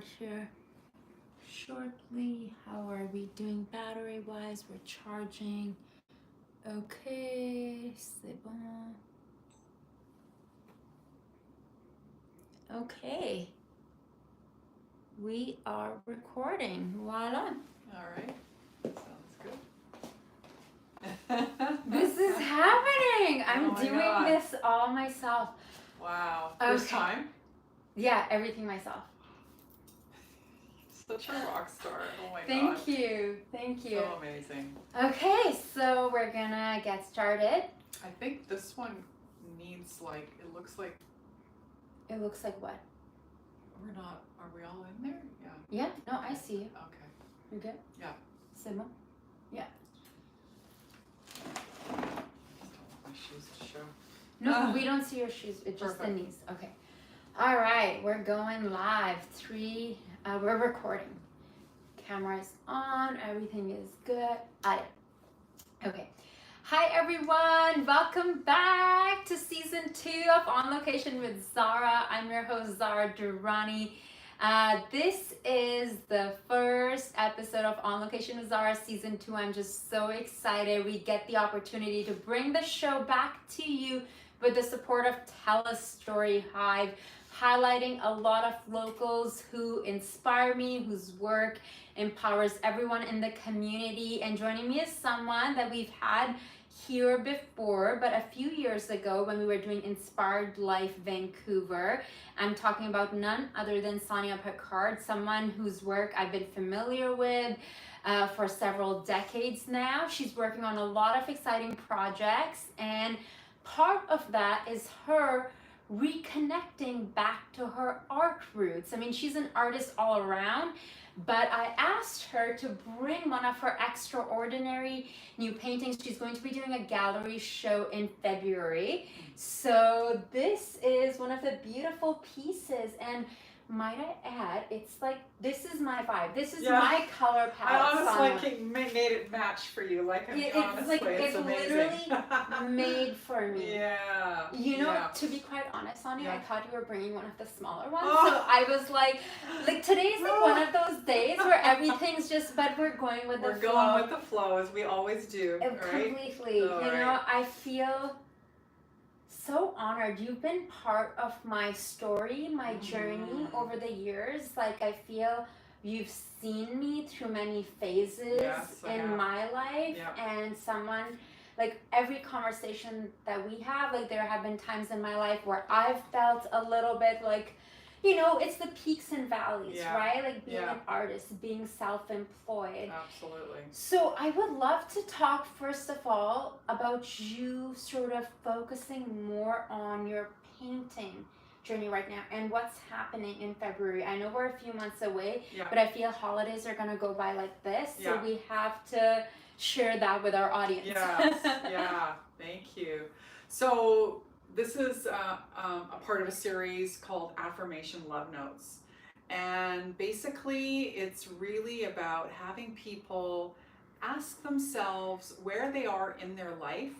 start here shortly. How are we doing battery wise? We're charging. Okay, c'est bon. Okay, we are recording. Voila. All right, sounds good. This is happening. I'm Oh my doing God. this all myself. Wow, Okay. first time? Yeah, everything myself. Such a rock star, oh my God. Thank you. Thank you. So amazing. Okay, so we're gonna get started. I think this one needs like, it looks like It looks like what? we're not, are we all in there? Yeah, Yeah, no, I see you. okay. You good? Yeah. C'est bon? Just don't want my shoes to show. No, we don't see your shoes. It's just the Perfect. knees. Okay. All right, we're going live. We're recording. Camera's on. Everything is good. Okay. Hi, everyone. Welcome back to season 2 of On Location with Zara. I'm your host, Zara Durrani. This is the first episode of On Location with Zara season 2. I'm just so excited. We get the opportunity to bring the show back to you with the support of TELUS STORYHIVE, highlighting a lot of locals who inspire me, whose work empowers everyone in the community. And joining me is someone that we've had here before, but a few years ago when we were doing Inspired Life Vancouver. I'm talking about none other than Sonja Picard, someone whose work I've been familiar with for several decades now. She's working on a lot of exciting projects, and part of that is her reconnecting back to her art roots. I mean, she's an artist all around, but I asked her to bring one of her extraordinary new paintings. She's going to be doing a gallery show in February. So this is one of the beautiful pieces, and might I add, it's like, this is my vibe. This is my color I palette. honestly made it match for you, like, I mean, It's honestly, like, it's it's amazing. literally made for me. Yeah. You know, yeah. to be quite honest, Sonja, Yeah. I thought you were bringing one of the smaller ones. Oh. So I was like today's like one of those days where everything's just, but we're going with We're the flow. going with the flow as we always do, right? Completely. All You know, right. I feel so honored. You've been part of my story, my journey over the years. Like, I feel you've seen me through many phases Yes, I in have. my life, Yeah. and someone, like, every conversation that we have, like, there have been times in my life where I've felt a little bit like, you know, it's the peaks and valleys, Yeah. right? Like being Yeah. an artist, being self-employed. Absolutely. So I would love to talk first of all about you sort of focusing more on your painting journey right now and what's happening in February. I know we're a few months away, Yeah. but I feel holidays are gonna go by like this, so Yeah. we have to share that with our audience. Yes, yeah, thank you. So this is a part of a series called Affirmation Love Notes. And basically it's really about having people ask themselves where they are in their life,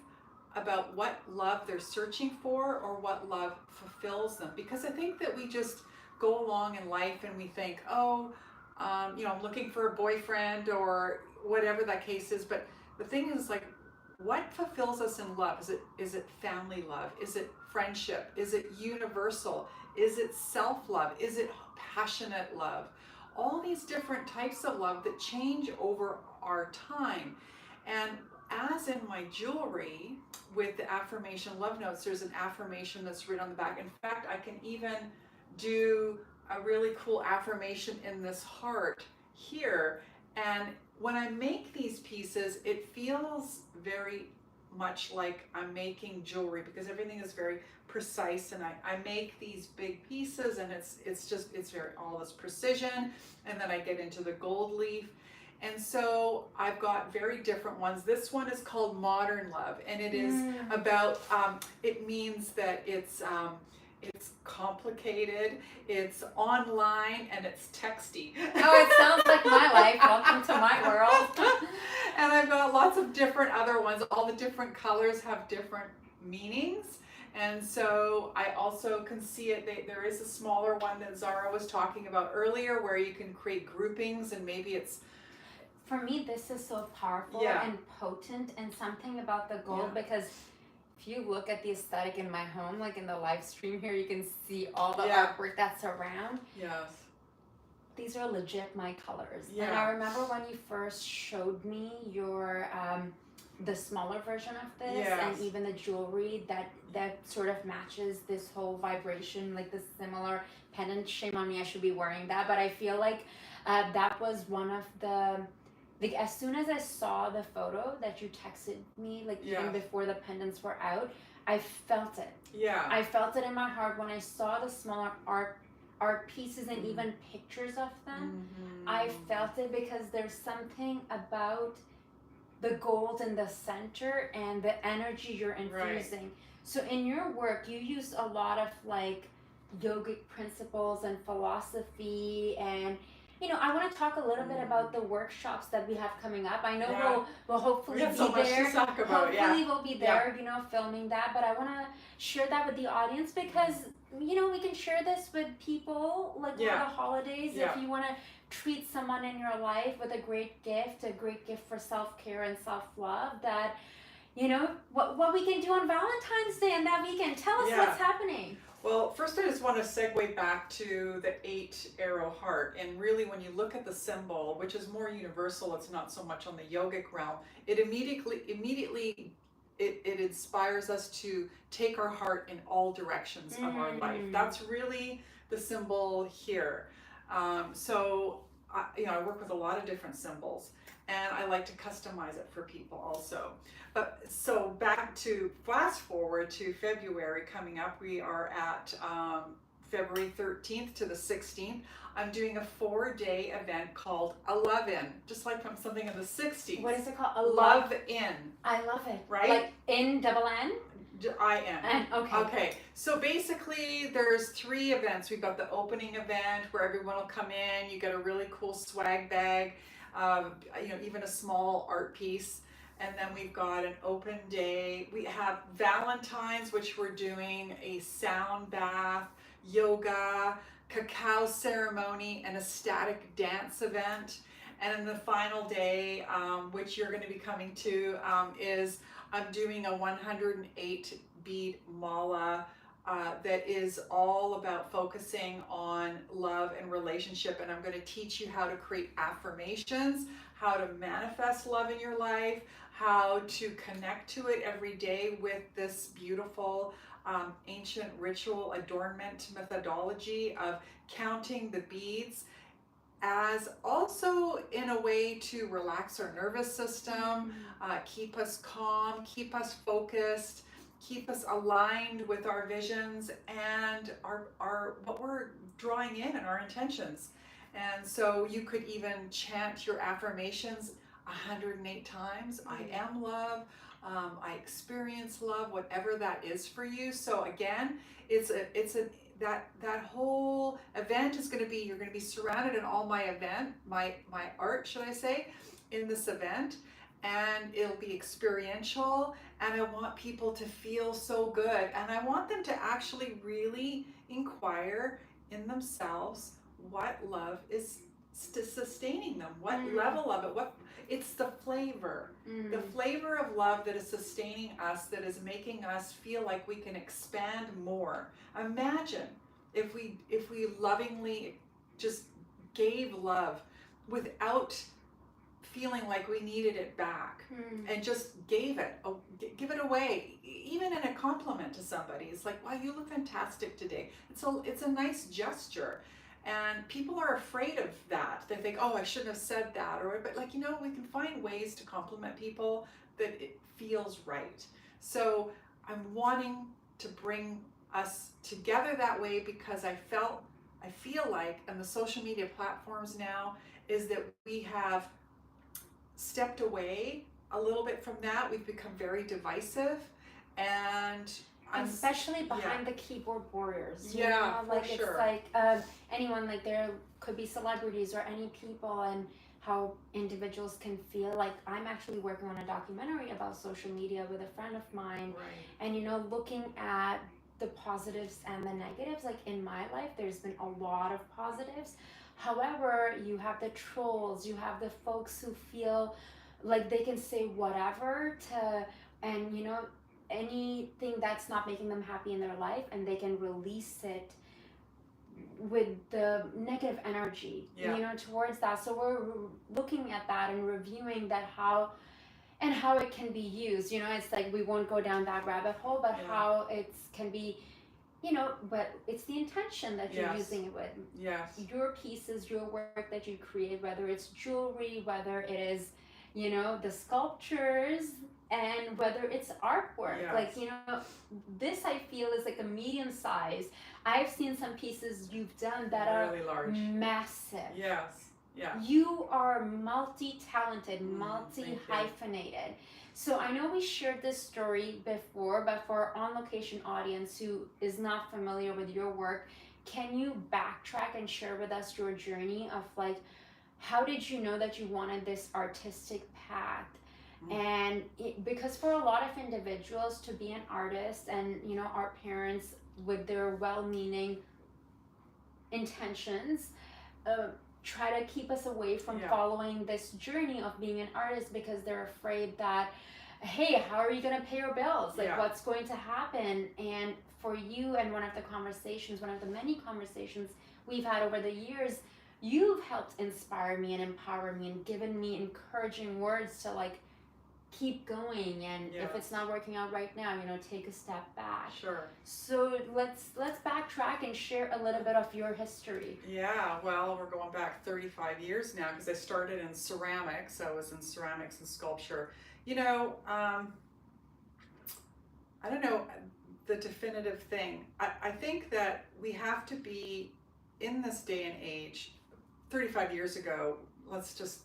about what love they're searching for or what love fulfills them. Because I think that we just go along in life and we think, you know, I'm looking for a boyfriend or whatever that case is. But the thing is, like, what fulfills us in love? Is it family love? Is it friendship? Is it universal? Is it self-love? Is it passionate love? All these different types of love that change over our time. And as in my jewelry with the affirmation love notes, there's an affirmation that's written on the back. In fact, I can even do a really cool affirmation in this heart here. And when I make these pieces, it feels very much like I'm making jewelry because everything is very precise, and I make these big pieces, and it's very all this precision, and then I get into the gold leaf. And so I've got very different ones. This one is called Modern Love, and it is about, it means that it's complicated, it's online, and it's texty. Oh, it sounds like my life. Welcome to my world. And I've got lots of different other ones. All the different colors have different meanings. And so I also can see it, there is a smaller one that Zara was talking about earlier where you can create groupings, and maybe it's, For me, this is so powerful Yeah. and potent, and something about the gold, Yeah. because if you look at the aesthetic in my home, like in the live stream here, you can see all the Yeah. artwork that's around. yes, These are legit my colors. And Yeah. I remember when you first showed me your the smaller version of this, Yes. and even the jewelry that sort of matches this whole vibration, like the similar pendant. Shame on me, I should be wearing that, but I feel like that was one of the, like, as soon as I saw the photo that you texted me, like even Yeah. before the pendants were out, I felt it. yeah, I felt it in my heart when I saw the smaller art pieces and even pictures of them. Mhm. I felt it because there's something about the gold in the center and the energy you're infusing. So in your work, you use a lot of like yogic principles and philosophy, and I want to talk a little bit about the workshops that we have coming up. I know Yeah. we'll hopefully We have be so much there. to talk about, yeah. Hopefully we'll be there, filming that. But I want to share that with the audience because we can share this with people like over Yeah. the holidays. Yeah. If you want to treat someone in your life with a great gift for self-care and self-love, that what we can do on Valentine's Day and that weekend. Tell us Yeah. what's happening. Well, first I just want to segue back to the 8-arrow heart, and really when you look at the symbol, which is more universal, it's not so much on the yogic realm, it immediately it inspires us to take our heart in all directions of our life. That's really the symbol here. So I work with a lot of different symbols, and I like to customize it for people also. But so back to fast forward to February coming up, we are at February 13th to the 16th. I'm doing a 4-day event called a Love In, just like from something in the 60s. What is it called? A Love In. I love it. Right? Like N double N? I-N. And okay. Okay, so basically there's 3 events. We've got the opening event where everyone will come in, you get a really cool swag bag, even a small art piece. And then we've got an open day. We have Valentine's, which we're doing a sound bath, yoga, cacao ceremony, and a static dance event. And then the final day, which you're going to be coming to, is I'm doing a 108 bead mala that is all about focusing on love and relationship. And I'm going to teach you how to create affirmations, how to manifest love in your life, how to connect to it every day with this beautiful ancient ritual adornment methodology of counting the beads, as also in a way to relax our nervous system, keep us calm, keep us focused, keep us aligned with our visions and our what we're drawing in and our intentions. And so you could even chant your affirmations 108 times. I am love. I experience love, whatever that is for you. So again, that whole event is going to be, you're going to be surrounded in all my art, should I say, in this event, and it'll be experiential, and I want people to feel so good, and I want them to actually really inquire in themselves what love is sustaining them, what level of it, it's the flavor of love that is sustaining us, that is making us feel like we can expand more. Imagine if we lovingly just gave love without feeling like we needed it back, and just give it away, even in a compliment to somebody. It's like, wow, you look fantastic today. It's a nice gesture. And people are afraid of that. They think, oh, I shouldn't have said that. But we can find ways to compliment people that it feels right. So I'm wanting to bring us together that way, because I feel like, and the social media platforms now, is that we have stepped away a little bit from that. We've become very divisive, and especially behind the keyboard warriors. You Yeah, know? Like for it's sure. like anyone, like there could be celebrities or any people, and how individuals can feel. Like I'm actually working on a documentary about social media with a friend of mine, Right. and you know, looking at the positives and the negatives. Like in my life, there's been a lot of positives. However, you have the trolls, you have the folks who feel like they can say whatever to, and you know, anything that's not making them happy in their life, and they can release it with the negative energy, Yeah. you know, towards that. So we're looking at that and reviewing that, how and how it can be used. You know, it's like we won't go down that rabbit hole, but Yeah. how it can be, you know, but it's the intention that you're Yes. using it with. Yes. Your pieces, your work that you create, whether it's jewelry, whether it is, you know, the sculptures, and whether it's artwork. Yes. Like, you know, this I feel is like a medium size. I've seen some pieces you've done that really are large. massive. Yes. Yeah. You are multi-talented, Thank you. multi-hyphenated. So I know we shared this story before, but for our On Location audience who is not familiar with your work, can you backtrack and share with us your journey of like, how did you know that you wanted this artistic path? And because for a lot of individuals to be an artist, and you know, our parents with their well-meaning intentions try to keep us away from following this journey of being an artist, because they're afraid that, hey, how are you going to pay your bills? Like, what's going to happen? And for you, and one of the many conversations we've had over the years, you've helped inspire me and empower me and given me encouraging words to like keep going, and if it's not working out right now, you know, take a step back. Sure. So let's backtrack and share a little bit of your history. Yeah, well, we're going back 35 years now, because I started in ceramics. I was in ceramics and sculpture. You know, I don't know the definitive thing. I think that we have to be, in this day and age, 35 years ago, let's just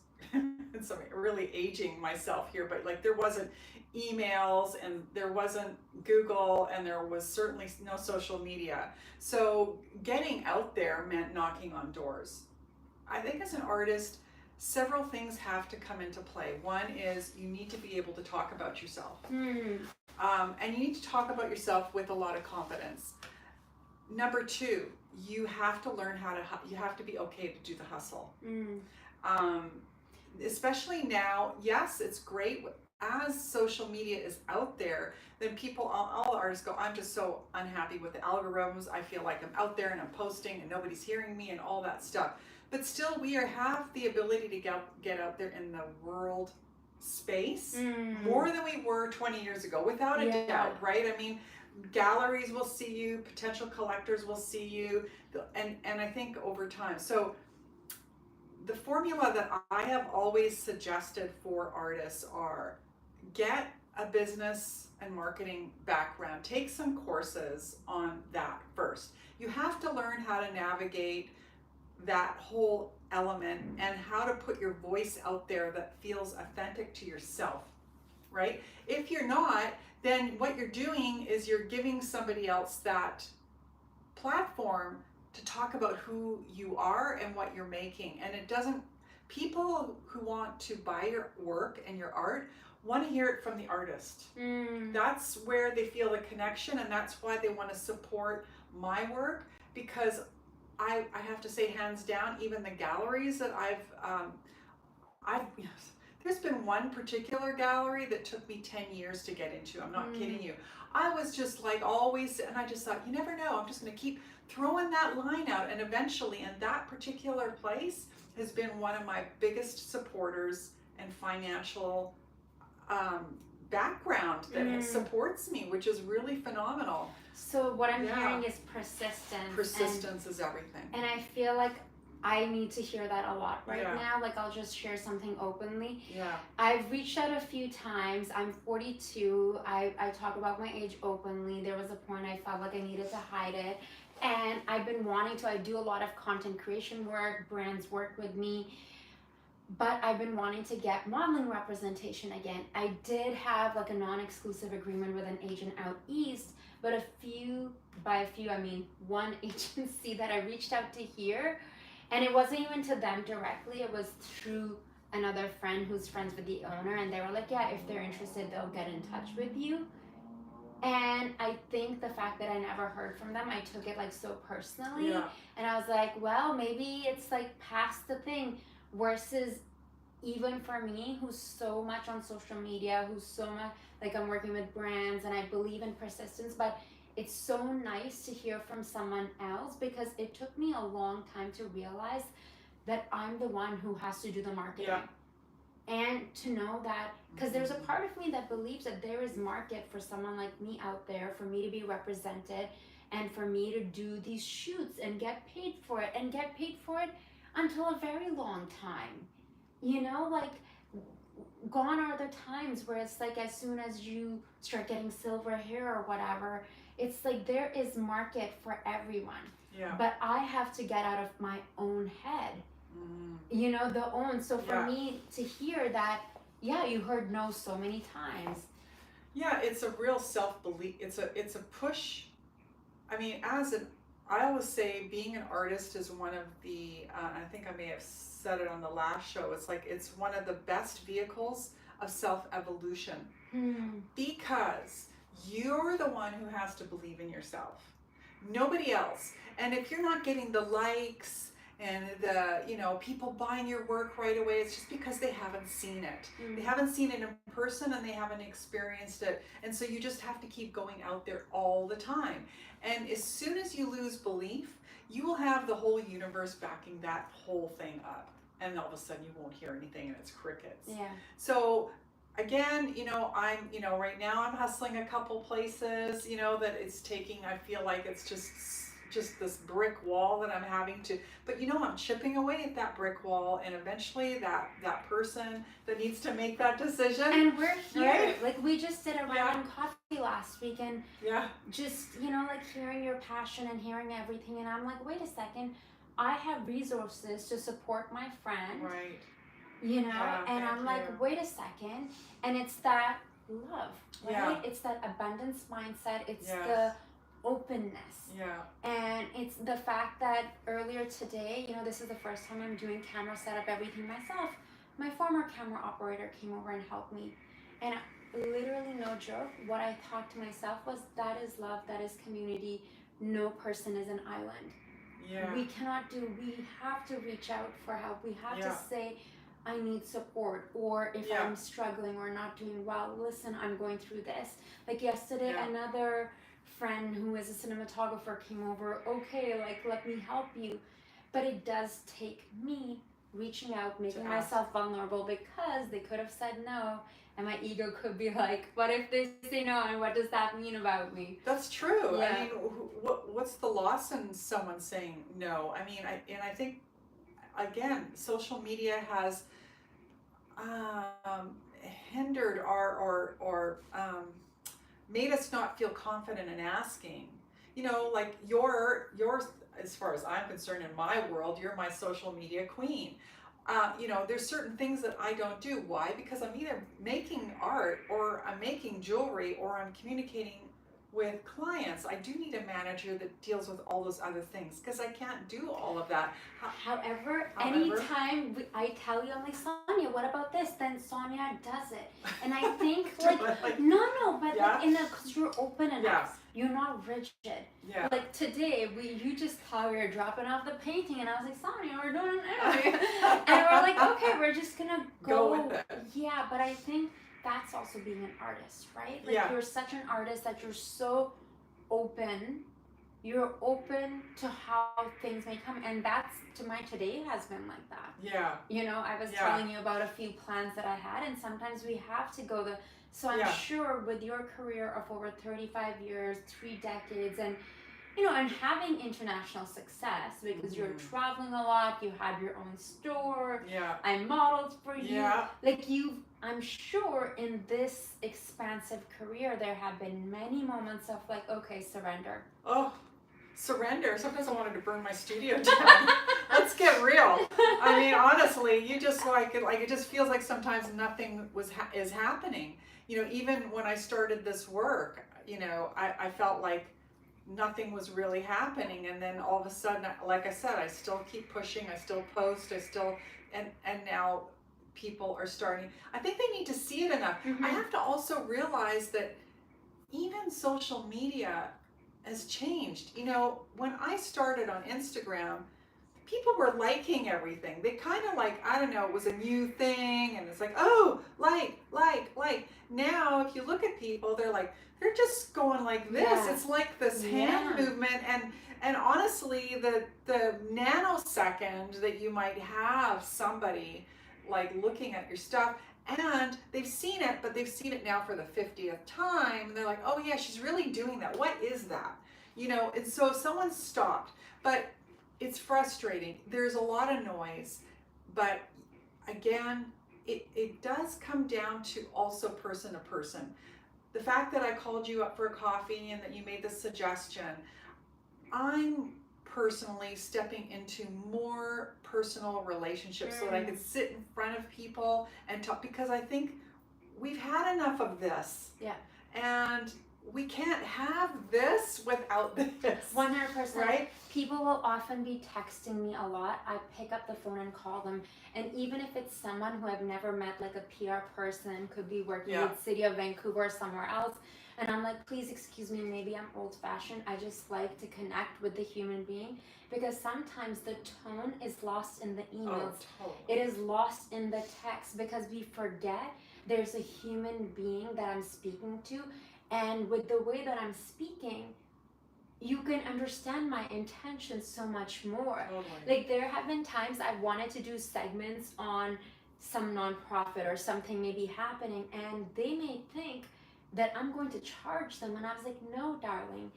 it's really aging myself here, but like there wasn't emails, and there wasn't Google, and there was certainly no social media. So getting out there meant knocking on doors. I think as an artist, several things have to come into play. One is you need to be able to talk about yourself. And you need to talk about yourself with a lot of confidence. Number two, you have to learn you have to be okay to do the hustle. Especially now, yes, it's great as social media is out there, then people, all artists go, I'm just so unhappy with the algorithms. I feel like I'm out there and I'm posting and nobody's hearing me and all that stuff. But still, we have the ability to get out there in the world space more than we were 20 years ago, without a doubt, right? I mean, galleries will see you, potential collectors will see you, and I think over time. So the formula that I have always suggested for artists are get a business and marketing background. Take some courses on that first. You have to learn how to navigate that whole element and how to put your voice out there that feels authentic to yourself, right? If you're not, then what you're doing is you're giving somebody else that platform to talk about who you are and what you're making. And it doesn't, people who want to buy your work and your art want to hear it from the artist. That's where they feel the connection, and that's why they want to support my work, because I have to say, hands down, even the galleries that there's been one particular gallery that took me 10 years to get into. I'm not kidding you. I was just like always, and I just thought, you never know, I'm just going to keep throwing that line out, and eventually, and that particular place has been one of my biggest supporters and financial background that supports me, which is really phenomenal. So what I'm hearing is persistence. Persistence is everything. And I feel like I need to hear that a lot right now. Like, I'll just share something openly. I've reached out a few times. I'm 42. I talk about my age openly. There was a point I felt like I needed to hide it. And I've been wanting to. I do a lot of content creation work. Brands work with me. but I've been wanting to get modeling representation again. I did have like a non-exclusive agreement with an agent out east, but by a few I mean one agency that I reached out to here, and it wasn't even to them directly, it was through another friend who's friends with the owner, and they were like, yeah, if they're interested, they'll get in touch with you. And I think the fact that I never heard from them, I took it like so personally. Yeah. And I was like, well, maybe it's like past the thing. Versus even for me, who's so much on social media, who's so much like I'm working with brands and I believe in persistence, but it's so nice to hear from someone else, because it took me a long time to realize that I'm the one who has to do the marketing. Yeah. And to know that, because there's a part of me that believes that there is market for someone like me out there, for me to be represented and for me to do these shoots and get paid for it, and get paid for it until a very long time. You know, like gone are the times where it's like as soon as you start getting silver hair or whatever, it's like there is market for everyone. Yeah. But I have to get out of my own head. You know, the own. So for me to hear that, yeah, you heard no so many times. Yeah, it's a real self-belief. It's a push. I mean, I always say being an artist is one of the, I think I may have said it on the last show, it's one of the best vehicles of self-evolution. Because you're the one who has to believe in yourself. Nobody else. And if you're not getting the likes and the, people buying your work right away, it's just because they haven't seen it. They haven't seen it in person and they haven't experienced it. And so you just have to keep going out there all the time. And as soon as you lose belief, you will have the whole universe backing that whole thing up. And all of a sudden you won't hear anything and it's crickets. Yeah. So again, I'm, right now I'm hustling a couple places, that it's taking, I feel like it's just this brick wall that I'm having to, but I'm chipping away at that brick wall, and eventually that person that needs to make that decision. And we're here. Right? Like we just did a random coffee last week, and yeah, just, like hearing your passion and hearing everything, and I'm like, wait a second, I have resources to support my friend. Right. And I'm like, wait a second, and it's that love, right? Yeah. It's that abundance mindset. It's Yes. the openness. Yeah. And it's the fact that earlier today, this is the first time I'm doing camera setup, everything myself. My former camera operator came over and helped me. And literally, no joke, what I thought to myself was, that is love, that is community. No person is an island. Yeah. We have to reach out for help. We have to say, I need support, or if I'm struggling or not doing well, listen, I'm going through this. Like yesterday, another friend who is a cinematographer came over, okay, like let me help you. But it does take me reaching out, making myself vulnerable, because they could have said no, and my ego could be like, what if they say no, and what does that mean about me? That's true. Yeah. I mean, what's the loss in someone saying no? I mean, I think, again, social media has hindered or made us not feel confident in asking. Like you're, as far as I'm concerned, in my world, you're my social media queen. There's certain things that I don't do. Why? Because I'm either making art, or I'm making jewelry, or I'm communicating with clients. I do need a manager that deals with all those other things, because I can't do all of that. However, anytime I tell you, I'm like, Sonja, what about this? Then Sonja does it. And I think like no, but like because you're open enough. You're not rigid. Yeah. Like today, you just thought we were dropping off the painting, and I was like, Sonja, we're doing an interview. And we're like, okay, we're just gonna go with it. Yeah, but I think that's also being an artist, right? Like you're such an artist that you're so open. You're open to how things may come, and that's today has been like that. Yeah. I was telling you about a few plans that I had, and sometimes we have to go so I'm sure with your career of over 35 years, 3 decades, and and having international success, because you're traveling a lot, you have your own store. Yeah. I modeled for you. Yeah. Like I'm sure in this expansive career, there have been many moments of like, okay, surrender. Oh, surrender. Sometimes I wanted to burn my studio down. Let's get real. I mean, honestly, you just like it just feels like sometimes nothing is happening. You know, even when I started this work, you know, I felt like nothing was really happening, and then all of a sudden, like I said, I still keep pushing, I still post, and now people are starting. I think they need to see it enough. I have to also realize that even social media has changed. You know, when I started on Instagram, people were liking everything. They kind of like, I don't know, it was a new thing, and it's like, oh, like. Now, if you look at people, they're just going like this. Yeah. It's like this hand movement, and honestly, the nanosecond that you might have somebody like looking at your stuff, and they've seen it, but they've seen it now for the 50th time, and they're like, oh yeah, she's really doing that. What is that? You know, and so if someone stopped, but it's frustrating. There's a lot of noise, but again, it does come down to also person to person. The fact that I called you up for a coffee and that you made this suggestion, I'm personally stepping into more personal relationships so that I could sit in front of people and talk, because I think we've had enough of this. Yeah. And we can't have this without this. 100%. Right? People will often be texting me a lot. I pick up the phone and call them. And even if it's someone who I've never met, like a PR person, could be working with City of Vancouver or somewhere else, and I'm like, please excuse me, maybe I'm old-fashioned. I just like to connect with the human being, because sometimes the tone is lost in the emails. Oh, totally. It is lost in the text, because we forget there's a human being that I'm speaking to. And with the way that I'm speaking, you can understand my intentions so much more. Totally. Like, there have been times I've wanted to do segments on some nonprofit or something maybe happening, and they may think that I'm going to charge them. And I was like, no, darling,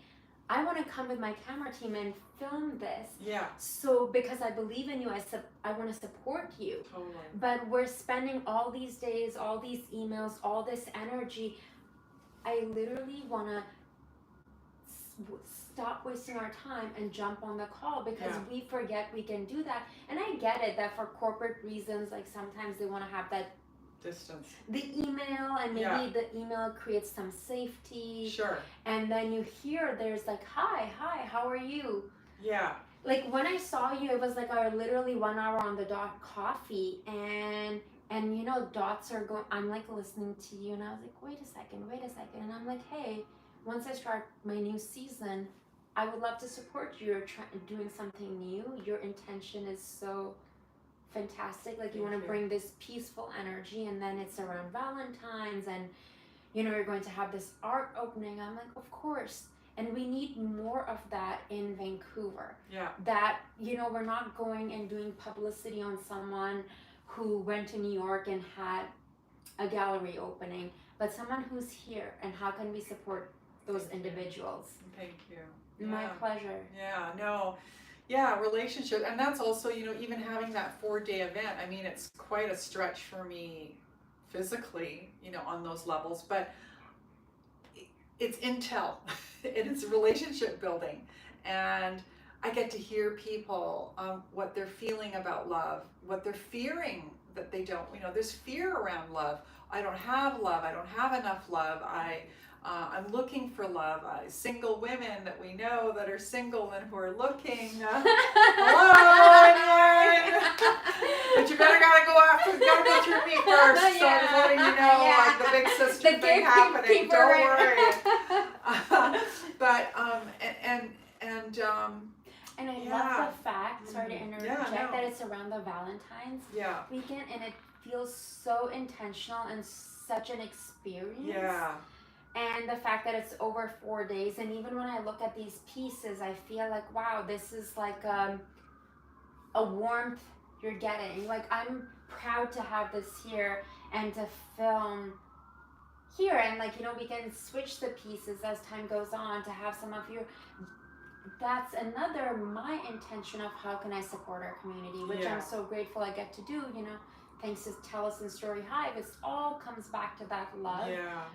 I want to come with my camera team and film this. Yeah. So because I believe in you, I want to support you. Totally. But we're spending all these days, all these emails, all this energy. I literally want to stop wasting our time and jump on the call, because we forget we can do that. And I get it that for corporate reasons, like sometimes they want to have that distance, the email, and maybe the email creates some safety. Sure. And then you hear there's like, hi, how are you? Yeah. Like when I saw you, it was like our literally 1 hour on the dot coffee, and you know, dots are going, I'm like listening to you, and I was like, wait a second, and I'm like, hey, once I start my new season, I would love to support you. You're doing something new. Your intention is so fantastic. Like, you want to bring this peaceful energy, and then it's around Valentine's, and you know, you're going to have this art opening. I'm like, of course. And we need more of that in Vancouver. Yeah. That, you know, we're not going and doing publicity on someone who went to New York and had a gallery opening, but someone who's here, and how can we support those individuals? Thank you. My pleasure. Yeah, no. Yeah, relationship. And that's also, you know, even having that 4-day event, I mean, it's quite a stretch for me physically, you know, on those levels, but it's intel and it's relationship building. And I get to hear people, what they're feeling about love, what they're fearing that they don't, you know, there's fear around love. I don't have love. I don't have enough love. I'm looking for love. Single women that we know that are single and who are looking. Hello, anyone? But you gotta go through me first. So I'm just letting you know, like the big sister thing happening. Don't worry. But and I love the fact, sorry to interject, that it's around the Valentine's weekend, and it feels so intentional and such an experience. Yeah. And the fact that it's over 4 days, and even when I look at these pieces, I feel like, wow, this is like a warmth you're getting. Like, I'm proud to have this here and to film here, and like, you know, we can switch the pieces as time goes on to have some of your. That's another my intention of how can I support our community, which I'm so grateful I get to do, you know, thanks to TELUS and StoryHive. It all comes back to that love.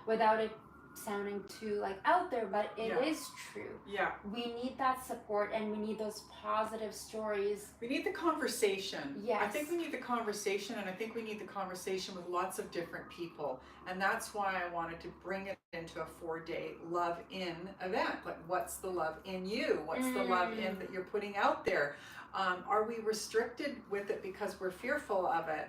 Without it, sounding too like out there, but it is true. Yeah. We need that support, and we need those positive stories. We need the conversation. Yes. I think we need the conversation, and I think we need the conversation with lots of different people. And that's why I wanted to bring it into a 4-day love in event. Like, what's the love in you? What's the love in that you're putting out there? Are we restricted with it because we're fearful of it?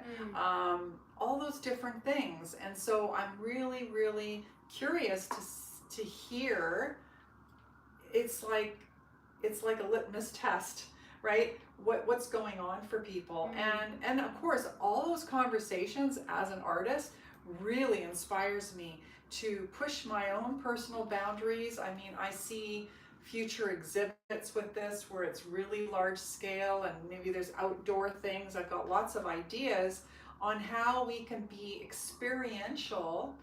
All those different things. And so I'm really, really curious to hear. It's like a litmus test, right? What's going on for people. And of course, all those conversations as an artist really inspires me to push my own personal boundaries. I mean, I see future exhibits with this where it's really large scale, and maybe there's outdoor things. I've got lots of ideas on how we can be experiential.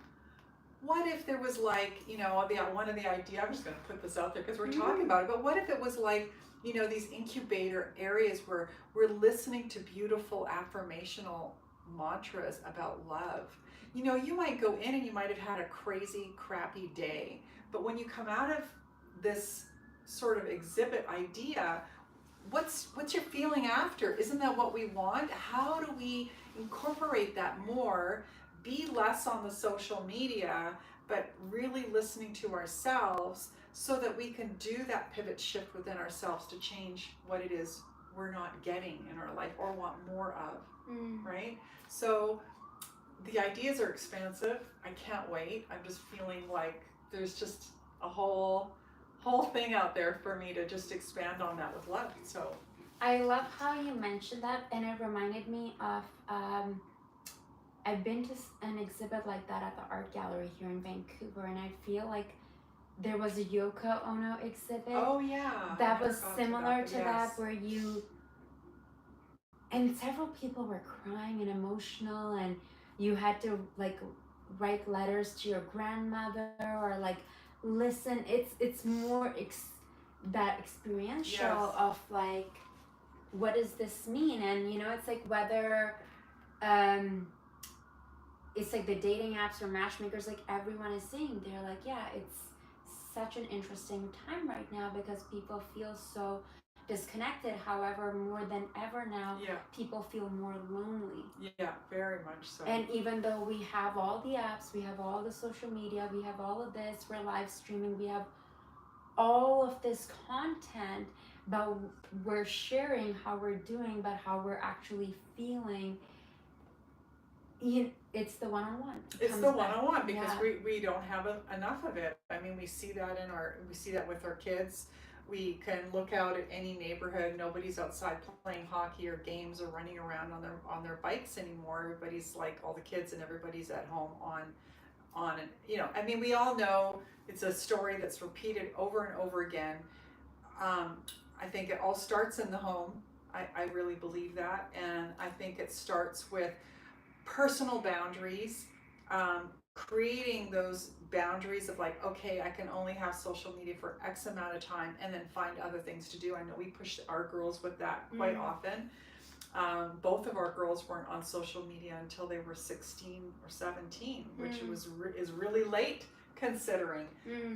What if there was like, you know, one of the ideas, I'm just going to put this out there because we're talking about it, but what if it was like, you know, these incubator areas where we're listening to beautiful affirmational mantras about love. You know, you might go in and you might have had a crazy, crappy day, but when you come out of this sort of exhibit idea, what's your feeling after? Isn't that what we want? How do we incorporate that more? Be less on the social media, but really listening to ourselves so that we can do that pivot shift within ourselves to change what it is we're not getting in our life or want more of, right? So the ideas are expansive. I can't wait. I'm just feeling like there's just a whole thing out there for me to just expand on that with love. So I love how you mentioned that, and it reminded me of I've been to an exhibit like that at the art gallery here in Vancouver, and I feel like there was a Yoko Ono exhibit. Oh yeah, that was similar to that, where you and several people were crying and emotional, and you had to like write letters to your grandmother or like listen. It's more that experiential of like, what does this mean? And you know, it's like whether it's like the dating apps or matchmakers, like everyone is saying, they're like, yeah, it's such an interesting time right now because people feel so disconnected. However, more than ever now, people feel more lonely. Yeah, very much so. And even though we have all the apps, we have all the social media, we have all of this, we're live streaming, we have all of this content, but we're sharing how we're doing, but how we're actually feeling. It's the one-on-one. It's the one-on-one because we don't have enough of it. I mean, we see that with our kids. We can look out at any neighborhood. Nobody's outside playing hockey or games or running around on their bikes anymore. Everybody's like, all the kids and everybody's at home on and you know. I mean, we all know it's a story that's repeated over and over again. I think it all starts in the home. I really believe that, and I think it starts with personal boundaries, creating those boundaries of like, okay, I can only have social media for X amount of time and then find other things to do. I know we push our girls with that quite often. Both of our girls weren't on social media until they were 16 or 17, which is really late considering.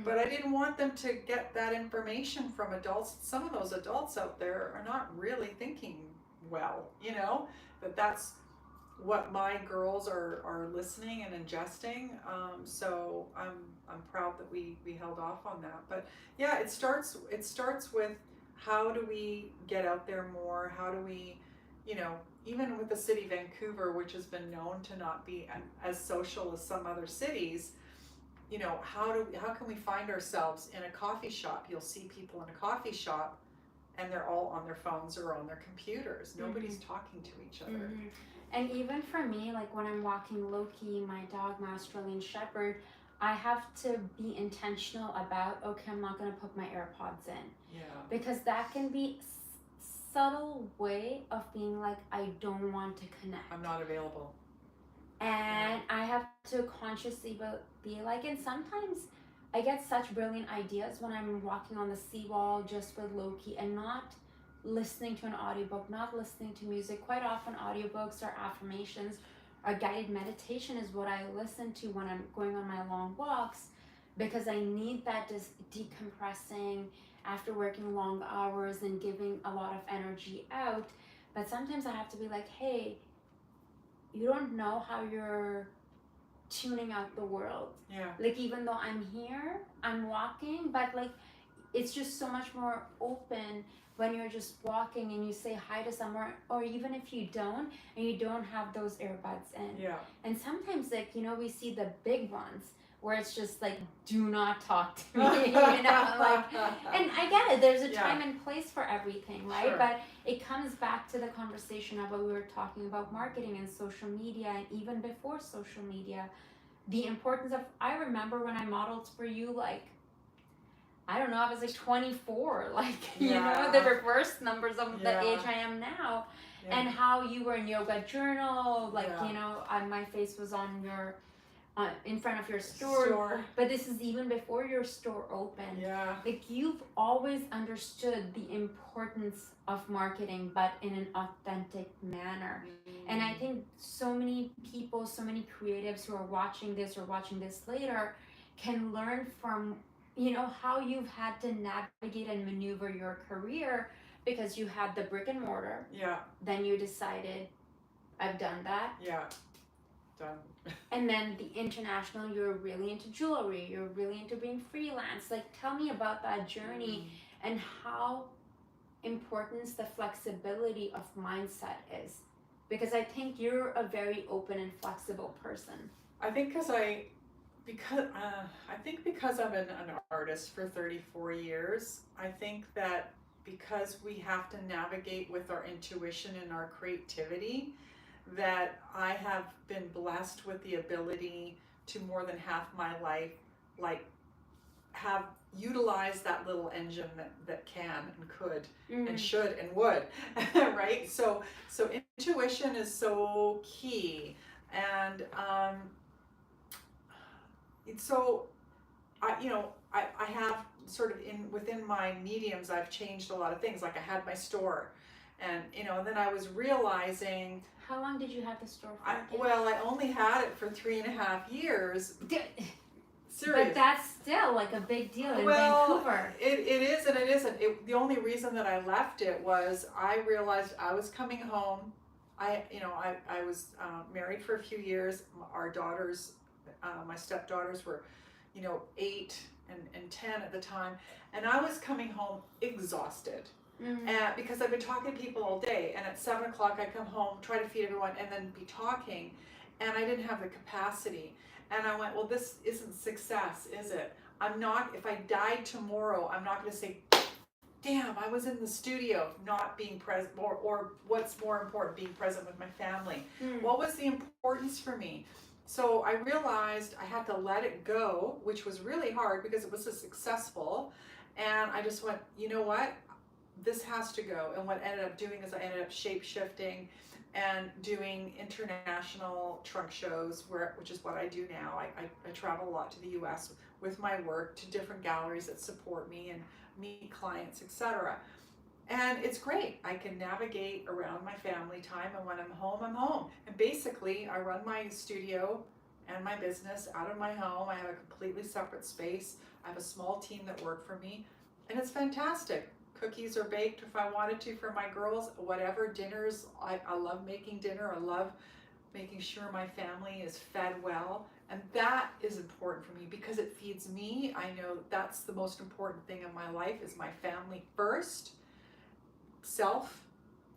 But I didn't want them to get that information from adults. Some of those adults out there are not really thinking well, you know, that's what my girls are listening and ingesting. So I'm proud that we held off on that. But yeah, it starts with how do we get out there more? How do we, you know, even with the city of Vancouver, which has been known to not be as social as some other cities, you know, how can we find ourselves in a coffee shop? You'll see people in a coffee shop and they're all on their phones or on their computers. Nobody's talking to each other. And even for me, like when I'm walking Loki, my dog, my Australian Shepherd, I have to be intentional about, okay, I'm not going to put my AirPods in. Yeah. Because that can be subtle way of being like, I don't want to connect. I'm not available. And I have to consciously be like, and sometimes I get such brilliant ideas when I'm walking on the seawall just with Loki and not listening to an audiobook, not listening to music. Quite often audiobooks or affirmations or guided meditation is what I listen to when I'm going on my long walks, because I need that decompressing after working long hours and giving a lot of energy out. But sometimes I have to be like, hey, you don't know how you're tuning out the world. Yeah. Like, even though I'm here, I'm walking, but like, it's just so much more open when you're just walking and you say hi to someone, or even if you don't, and you don't have those earbuds in. Yeah. And sometimes, like, you know, we see the big ones where it's just like, do not talk to me, you know, like, and I get it, there's a time and place for everything, right? Sure. But it comes back to the conversation of what we were talking about, marketing and social media, and even before social media, the importance of, I remember when I modeled for you, like, I don't know, I was like 24, like, you know, the reverse numbers of the age I am now, and how you were in yoga journal, like, you know, my face was on your, in front of your store, but this is even before your store opened. Yeah. Like, you've always understood the importance of marketing, but in an authentic manner. And I think so many people, so many creatives who are watching this or watching this later can learn from, you know, how you've had to navigate and maneuver your career, because you had the brick and mortar. Yeah. Then you decided, I've done that. Yeah. Done. And then the international, you're really into jewelry, you're really into being freelance. Like, tell me about that journey and how important the flexibility of mindset is. Because I think you're a very open and flexible person. I think because I've been an artist for 34 years, I think that because we have to navigate with our intuition and our creativity, that I have been blessed with the ability to more than half my life, like, have utilized that little engine that can and could and should and would, right? So intuition is so key, and so I have sort of within my mediums, I've changed a lot of things. Like, I had my store, and and then I was realizing. How long did you have the store for? I only had it for 3.5 years. Serious. But that's still like a big deal in Vancouver. It is and it isn't. The only reason that I left it was I realized I was coming home. I was married for a few years. Our daughters, my stepdaughters were, 8 and 10 at the time, and I was coming home exhausted. And because I've been talking to people all day, and at 7 o'clock I come home, try to feed everyone, and then be talking, and I didn't have the capacity. And I went, well, this isn't success, is it? I'm not, if I died tomorrow, I'm not going to say, damn, I was in the studio not being present, or what's more important, being present with my family. What was the importance for me? So I realized I had to let it go, which was really hard because it was so successful. And I just went, you know what? This has to go. And what I ended up doing is I ended up shape-shifting and doing international trunk shows, which is what I do now. I travel a lot to the US with my work, to different galleries that support me and meet clients, etc. And it's great. I can navigate around my family time, and when I'm home, I'm home. And basically, I run my studio and my business out of my home. I have a completely separate space. I have a small team that work for me, and it's fantastic. Cookies are baked if I wanted to for my girls, whatever. Dinners, I love making dinner. I love making sure my family is fed well. And that is important for me because it feeds me. I know that's the most important thing in my life, is my family first, self,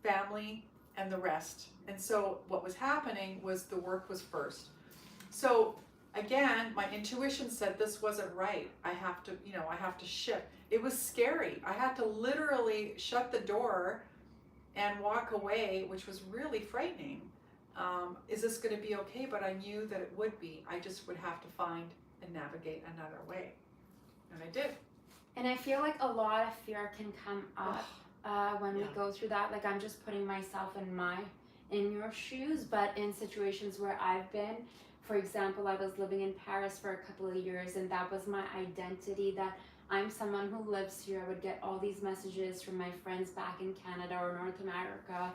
family, and the rest. And so what was happening was the work was first. So again, my intuition said this wasn't right. I have to shift. It was scary. I had to literally shut the door and walk away, which was really frightening. Is this going to be okay? But I knew that it would be. I just would have to find and navigate another way. And I did. And I feel like a lot of fear can come up when we go through that. Like, I'm just putting myself in your shoes, but in situations where I've been, for example, I was living in Paris for a couple of years, and that was my identity, that I'm someone who lives here. I would get all these messages from my friends back in Canada or North America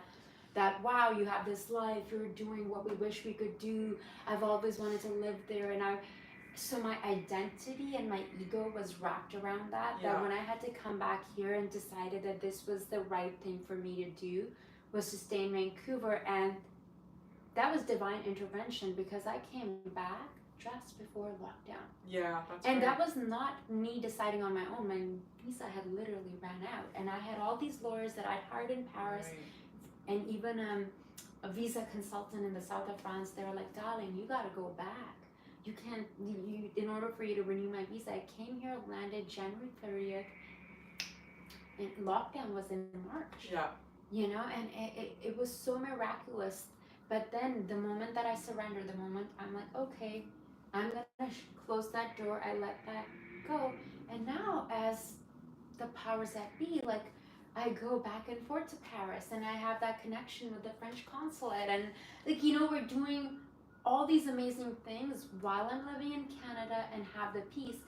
that, wow, you have this life, you're doing what we wish we could do. I've always wanted to live there. so my identity and my ego was wrapped around that. Yeah. That when I had to come back here and decided that this was the right thing for me to do, was to stay in Vancouver, and that was divine intervention because I came back just before lockdown. Yeah, that's And right. that was not me deciding on my own. My visa had literally ran out, and I had all these lawyers that I'd hired in Paris, Right. and even a visa consultant in the south of France. They were like, "Darling, you got to go back. You can't. You in order for you to renew my visa." I came here, landed January 30th, and lockdown was in March. Yeah. You know, and it was so miraculous. But then the moment that I surrendered, the moment I'm like, okay, I'm gonna close that door, I let that go. And now, as the powers that be, like, I go back and forth to Paris, and I have that connection with the French consulate, and like, you know, we're doing all these amazing things while I'm living in Canada and have the peace.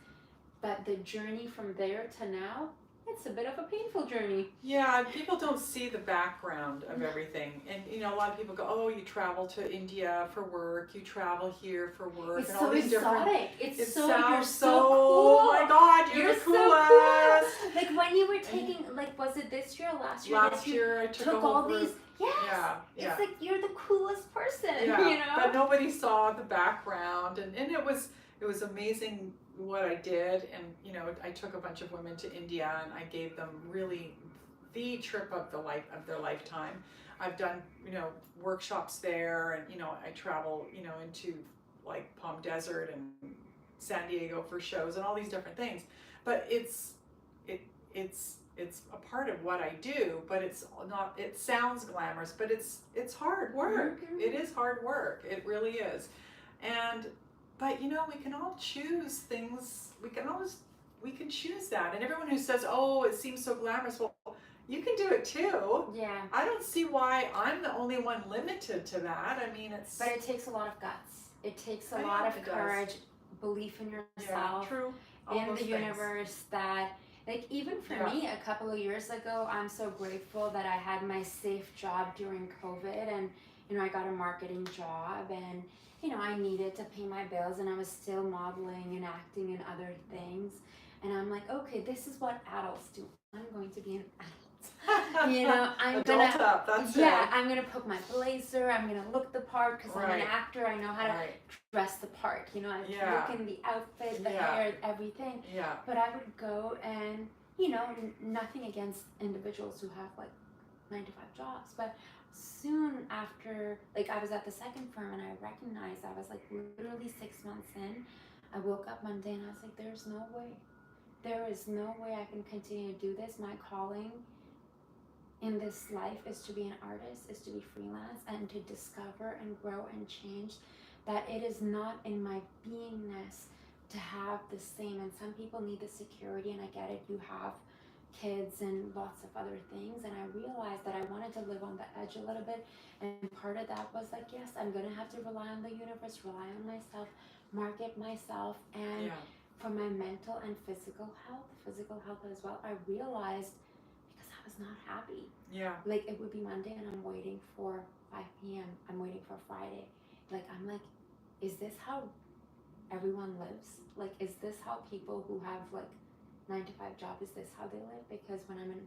But the journey from there to now, it's a bit of a painful journey. Yeah, people don't see the background of everything. And you know, a lot of people go, "Oh, you travel to India for work, you travel here for work," It's and so all these different. exotic. It's It so, sounds you're so. so cool. Oh my God, you're the so coolest. cool. Like when you were taking, like, was it this year or last year? Last that you year I took a took whole all group. these. Yes. Yeah, yeah. It's like you're the coolest person. Yeah, You know. but nobody saw the background, and it was amazing what I did. And you know, I took a bunch of women to India, and I gave them really the trip of their lifetime. I've done, you know, workshops there, and you know, I travel, you know, into like Palm Desert and San Diego for shows and all these different things. But it's a part of what I do, but it's not. It sounds glamorous, but it's hard work. Mhm. It is hard work. It really is. And but you know, we can all choose things. We can choose that. And everyone who says, "Oh, it seems so glamorous," well, you can do it too. Yeah. I don't see why I'm the only one limited to that. I mean, it's. But it takes a lot of guts. It takes a I lot know of it does. courage, belief in Yeah, yourself, true. All in those the things. universe. That, like, even for Yeah. me a couple of years ago, I'm so grateful that I had my safe job during COVID, and you know, I got a marketing job, and you know, I needed to pay my bills, and I was still modeling and acting and other things, and I'm like, okay, this is what adults do. I'm going to be an adult. You know, I'm Adult gonna, up, that's yeah, I'm gonna put my blazer, I'm gonna look the part because I'm Right. an actor, I know how to Right. dress the part, you know, I Yeah. look in the outfit, the Yeah. hair, everything. Yeah. But I would go and, you know, nothing against individuals who have like 9 to 5 jobs, but soon after, like, I was at the second firm and I recognized I was like literally 6 months in. I woke up Monday and I was like, there's no way. There is no way I can continue to do this. My calling in this life is to be an artist, is to be freelance, and to discover and grow and change. That it is not in my beingness to have the same. And some people need the security, and I get it. You have kids and lots of other things, and I realized that I wanted to live on the edge a little bit. And part of that was like, yes, I'm gonna have to rely on the universe, rely on myself, market myself, and Yeah. for my mental and physical health as well. I realized, because I was not happy. Yeah. Like, it would be Monday and I'm waiting for 5 p.m. I'm waiting for Friday. Like, I'm like, is this how everyone lives? Like, is this how people who have like 9 to 5 job, is this how they live? Because when I'm in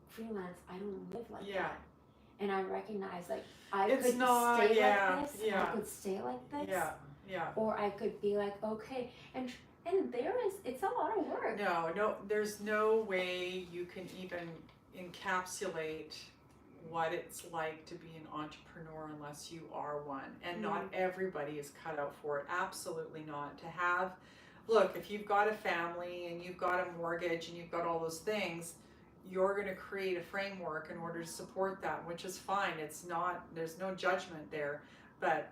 freelance, I don't live like Yeah. that. And I recognize, like, I It's could not- stay yeah, like this, yeah. I could stay like this, Yeah. Yeah. or I could be like, okay, and it's a lot of work. No, there's no way you can even encapsulate what it's like to be an entrepreneur unless you are one. And not everybody is cut out for it. Absolutely not. To have, look, if you've got a family and you've got a mortgage and you've got all those things, you're going to create a framework in order to support that, which is fine. It's not, there's no judgment there. But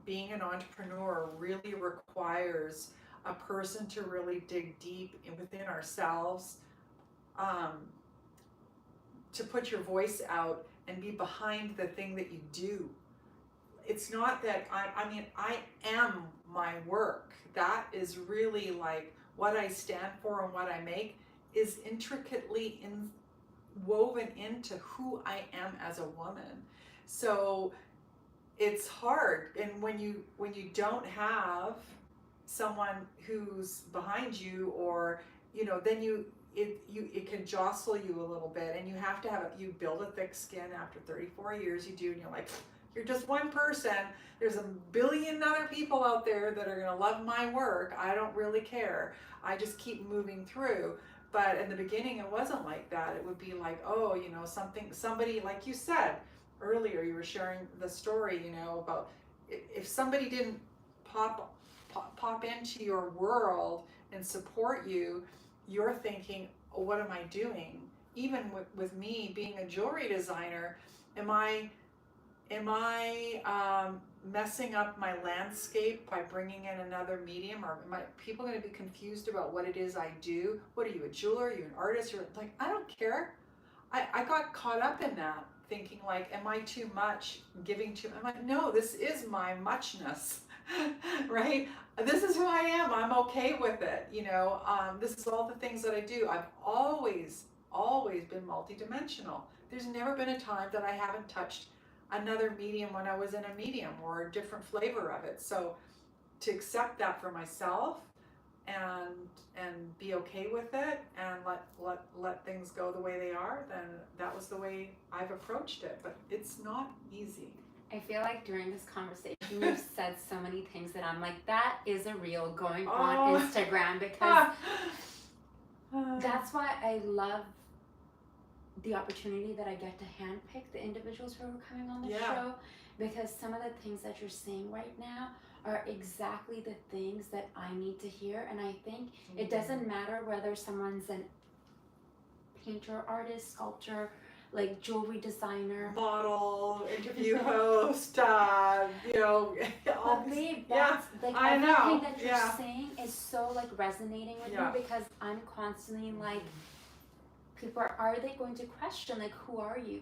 being an entrepreneur really requires a person to really dig deep within ourselves, to put your voice out and be behind the thing that you do. It's not that I mean, I am my work. That is really like what I stand for, and what I make is intricately woven into who I am as a woman. So it's hard, and when you don't have someone who's behind you, or then it can jostle you a little bit, and you have to you build a thick skin. After 34 years you do, and you're like, you're just one person. There's a billion other people out there that are going to love my work. I don't really care. I just keep moving through. But in the beginning, it wasn't like that. It would be like, oh, somebody, like you said earlier, you were sharing the story, about if somebody didn't pop into your world and support you, you're thinking, oh, what am I doing? Even with me being a jewelry designer, am I messing up my landscape by bringing in another medium? Or am people going to be confused about what it is I do? What are you, a jeweler? Are you an artist? You're like, I don't care. I got caught up in that, thinking like, am I too much, giving too much? I'm like, no, this is my muchness, right? This is who I am. I'm okay with it. This is all the things that I do. I've always been multidimensional. There's never been a time that I haven't touched another medium when I was in a medium, or a different flavor of it. So to accept that for myself and be okay with it, and let things go the way they are, then that was the way I've approached it. But it's not easy. I feel like during this conversation you've said so many things that I'm like, that is a reel going on Instagram, because that's why I love the opportunity that I get to handpick the individuals who are coming on the show, because some of the things that you're saying right now are exactly the things that I need to hear. And I think it doesn't matter whether someone's an painter, artist, sculptor, like jewelry designer, model, interview host, all but babe, that's like everything that you're saying is so like resonating with me, because I'm constantly like, people are they going to question, like, who are you?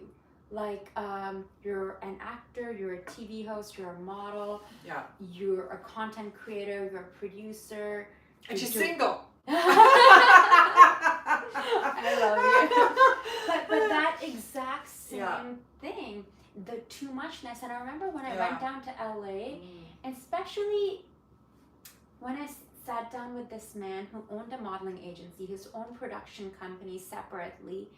Like, you're an actor, you're a TV host, you're a model, you're a content creator, you're a producer, and she's single. I love you. But that exact same thing, the too muchness. And I remember when I went down to LA, and especially when I sat down with this man who owned a modeling agency, his own production company separately.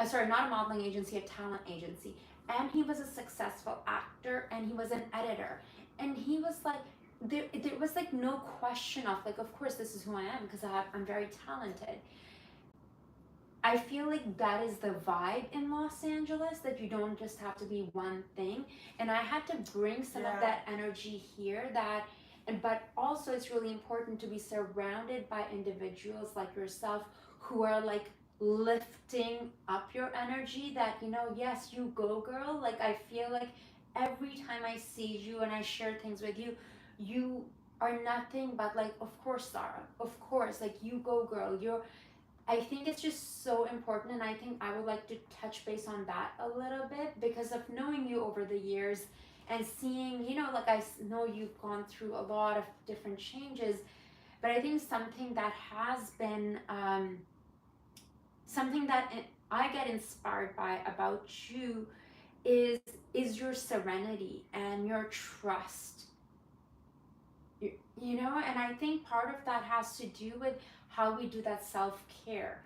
Sorry, not a modeling agency, a talent agency. And he was a successful actor, and he was an editor. And he was like, there was like no question of like, of course this is who I am, because I'm very talented. I feel like that is the vibe in Los Angeles, that you don't just have to be one thing. And I had to bring some of that energy here, but also it's really important to be surrounded by individuals like yourself who are like lifting up your energy, that, yes, you go girl. Like, I feel like every time I see you and I share things with you, you are nothing but like, of course, Zara, of course, like, you go girl. I think it's just so important, and I think I would like to touch base on that a little bit, because of knowing you over the years and seeing, like, I know you've gone through a lot of different changes, but I think something that has been something that I get inspired by about you is your serenity and your trust. And I think part of that has to do with how we do that self-care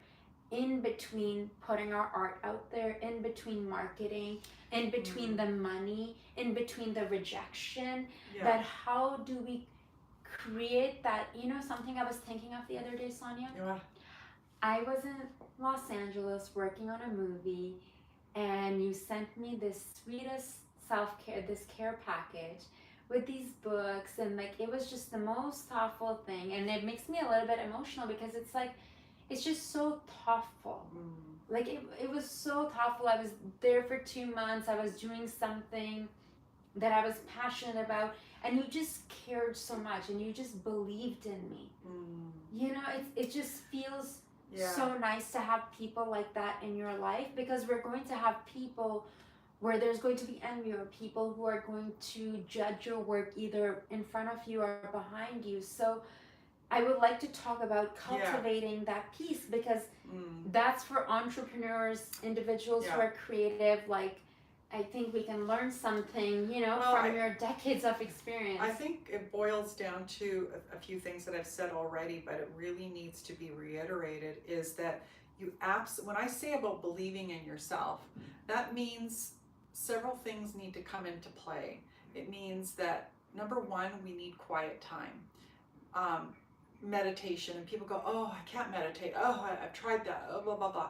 in between putting our art out there, in between marketing, in between the money, in between the rejection, that how do we create that, something I was thinking of the other day, Sonja? I was in Los Angeles working on a movie, and you sent me this sweetest self-care, this care package with these books, and like, it was just the most thoughtful thing, and it makes me a little bit emotional, because it's like, it's just so thoughtful. Like, it was so thoughtful. I was there for 2 months. I was doing something that I was passionate about, and you just cared so much, and you just believed in me. It just feels so nice to have people like that in your life, because we're going to have people where there's going to be envy, or people who are going to judge your work either in front of you or behind you. So I would like to talk about cultivating that peace, because that's for entrepreneurs, individuals who are creative, like, I think we can learn something, Well, from your decades of experience. I think it boils down to a few things that I've said already, but it really needs to be reiterated, is that when I say about believing in yourself, that means several things need to come into play. It means that, number one, we need quiet time. Meditation, and people go, oh, I can't meditate, oh, I've tried that, oh, blah, blah, blah.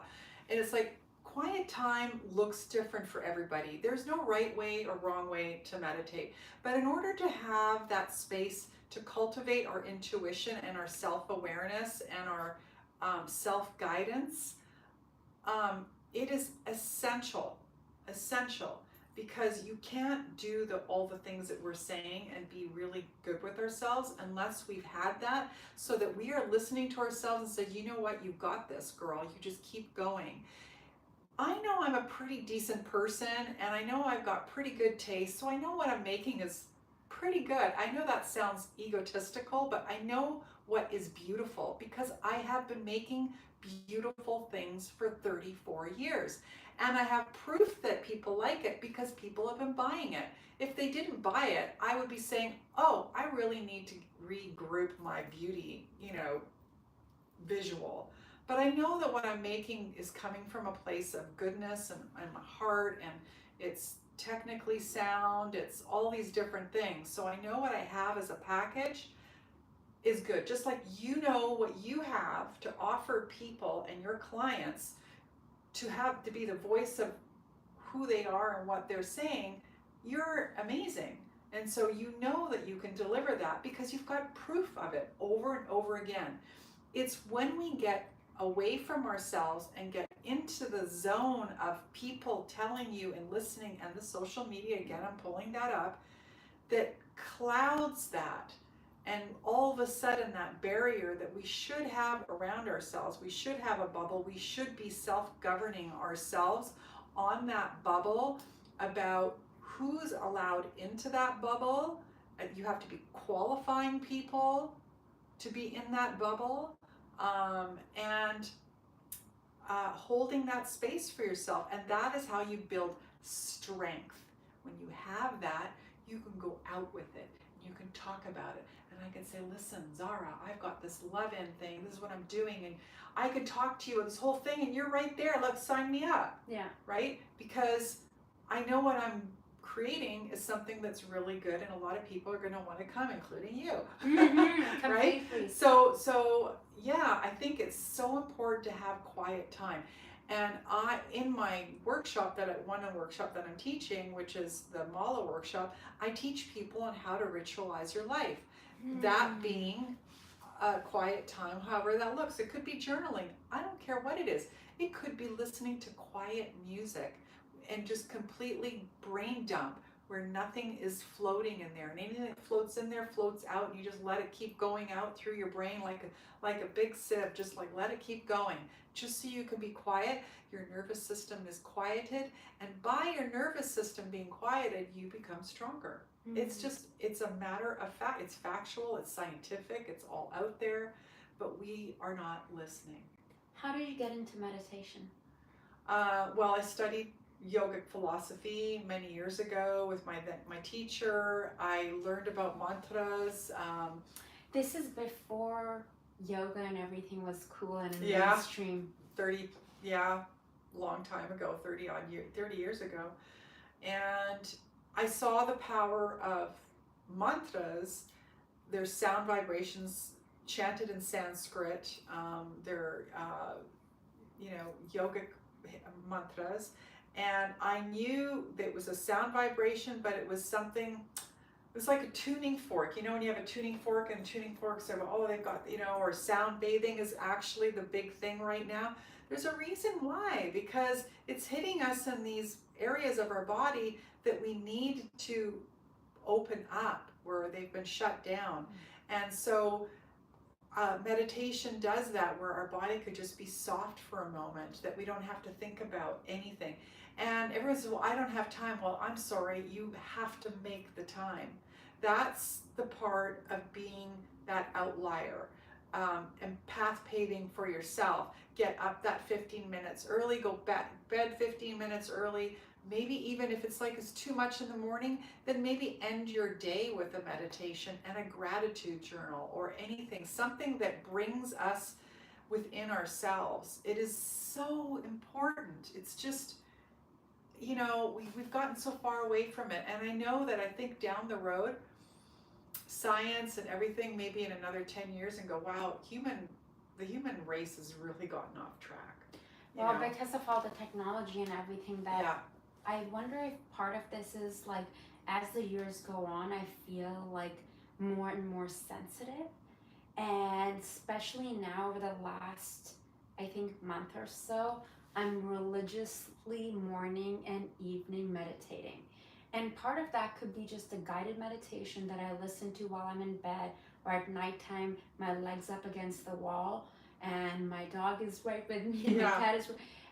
And it's like, quiet time looks different for everybody. There's no right way or wrong way to meditate. But in order to have that space to cultivate our intuition and our self-awareness and our self-guidance, it is essential, because you can't do all the things that we're saying and be really good with ourselves unless we've had that, so that we are listening to ourselves and say, you know what, you got this, girl, you just keep going. I know I'm a pretty decent person, and I know I've got pretty good taste, so I know what I'm making is pretty good. I know that sounds egotistical, but I know what is beautiful, because I have been making beautiful things for 34 years. And I have proof that people like it because people have been buying it. If they didn't buy it, I would be saying, oh, I really need to regroup my beauty, visual. But I know that what I'm making is coming from a place of goodness and my heart, and it's technically sound, it's all these different things. So I know what I have as a package is good. Just like you know what you have to offer people and your clients to be the voice of who they are and what they're saying, you're amazing. And so you know that you can deliver that because you've got proof of it over and over again. It's when we get away from ourselves and get into the zone of people telling you and listening, and the social media, again, I'm pulling that up, that clouds that. And all of a sudden, that barrier that we should have around ourselves, we should have a bubble, we should be self-governing ourselves on that bubble about who's allowed into that bubble. You have to be qualifying people to be in that bubble, and holding that space for yourself. And that is how you build strength. When you have that, you can go out with it. You can talk about it. And I can say, listen, Zara, I've got this love-in thing. This is what I'm doing. And I could talk to you this whole thing, and you're right there. Let's sign me up. Yeah. Right? Because I know what I'm creating is something that's really good, and a lot of people are going to want to come, including you. Mm-hmm. Right? So yeah, I think it's so important to have quiet time. And in my workshop that I'm teaching, which is the Mala workshop, I teach people on how to ritualize your life. That being a quiet time, however that looks. It could be journaling. I don't care what it is. It could be listening to quiet music and just completely brain dump, where nothing is floating in there, and anything that floats in there floats out, and you just let it keep going out through your brain like a big sieve. Just like let it keep going, just so you can be quiet. Your nervous system is quieted, and by your nervous system being quieted, you become stronger. Mm-hmm. It's a matter of fact. It's factual, it's scientific, it's all out there, but we are not listening. How did you get into meditation? Well, I studied yogic philosophy many years ago with my teacher. I learned about mantras. This is before yoga and everything was cool and mainstream. Long time ago, 30 years ago. And I saw the power of mantras. There's sound vibrations chanted in Sanskrit. They're yogic mantras. And I knew that it was a sound vibration, but it was something, it was like a tuning fork. When you have a tuning fork, and tuning forks are, they've got, or sound bathing is actually the big thing right now. There's a reason why, because it's hitting us in these areas of our body that we need to open up, where they've been shut down. And so meditation does that, where our body could just be soft for a moment, that we don't have to think about anything. And everyone says, well, I don't have time. Well, I'm sorry, you have to make the time. That's the part of being that outlier, and path paving for yourself. Get up that 15 minutes early, go bed 15 minutes early, maybe even if it's like it's too much in the morning, then maybe end your day with a meditation and a gratitude journal or anything, something that brings us within ourselves. It is so important. It's just, you know, we've gotten so far away from it. And I know that I think down the road, science and everything, maybe in another 10 years, and go, wow, the human race has really gotten off track. Well, because of all the technology and everything that, Yeah. I wonder if part of this is like, as the years go on, I feel like more and more sensitive. And especially now over the last, I think, month or so, I'm religiously morning and evening meditating. And part of that could be just a guided meditation that I listen to while I'm in bed, or at nighttime, my legs up against the wall, and my dog is right with me, and my cat is,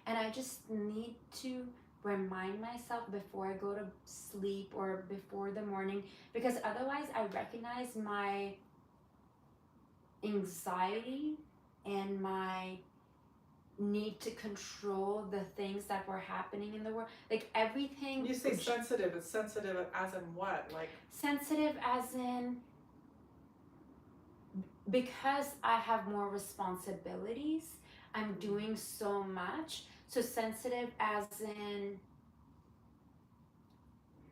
and I just need to remind myself before I go to sleep or before the morning, because otherwise I recognize my anxiety and my need to control the things that were happening in the world, like everything. You say sensitive, it's sensitive as in what? Like sensitive as in, because I have more responsibilities, I'm doing so much. So sensitive as in,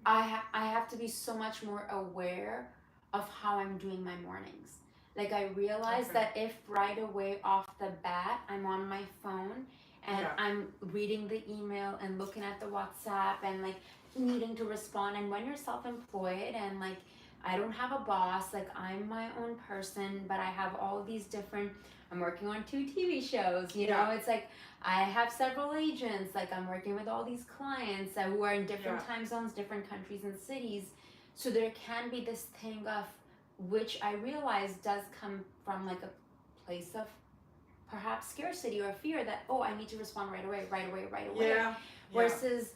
I have to be so much more aware of how I'm doing my mornings. Like I realize that if right away off the bat I'm on my phone and I'm reading the email and looking at the WhatsApp and like needing to respond, and when you're self-employed and like I don't have a boss, like I'm my own person, but I have all these different, I'm working on 2 TV shows, you know, it's like I have several agents, like I'm working with all these clients who are in different time zones, different countries and cities. So there can be this thing of, which I realize does come from like a place of perhaps scarcity or fear that, oh, I need to respond right away. Versus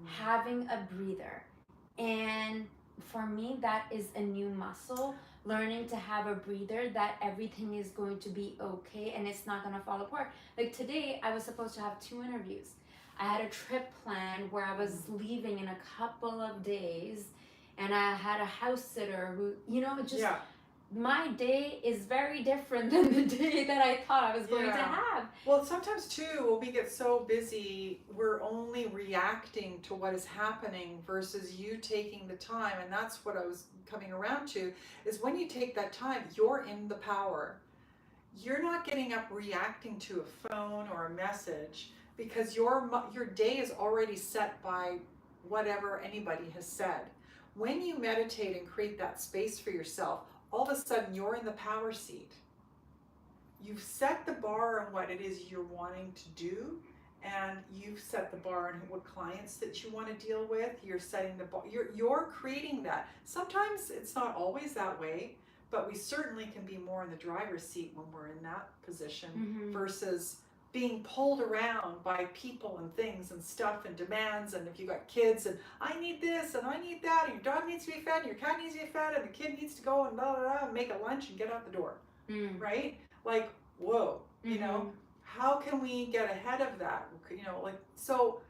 having a breather. And for me, that is a new muscle, learning to have a breather, that everything is going to be okay and it's not going to fall apart. Like today, I was supposed to have 2 interviews. I had a trip planned where I was leaving in a couple of days, and I had a house sitter who, you know, just my day is very different than the day that I thought I was going to have. Well, sometimes too, when we get so busy, we're only reacting to what is happening versus you taking the time. And that's what I was coming around to, is when you take that time, you're in the power. You're not getting up reacting to a phone or a message, because your day is already set by whatever anybody has said. When you meditate and create that space for yourself, all of a sudden you're in the power seat. You've set the bar on what it is you're wanting to do, and you've set the bar on what clients that you want to deal with. You're setting the bar, you're creating that. Sometimes it's not always that way, but we certainly can be more in the driver's seat when we're in that position versus being pulled around by people and things and stuff and demands. And if you got kids and I need this and I need that, and your dog needs to be fed and your cat needs to be fed and the kid needs to go and blah, blah, blah, and make a lunch and get out the door, right? Like, whoa, you know, how can we get ahead of that? You know, like, so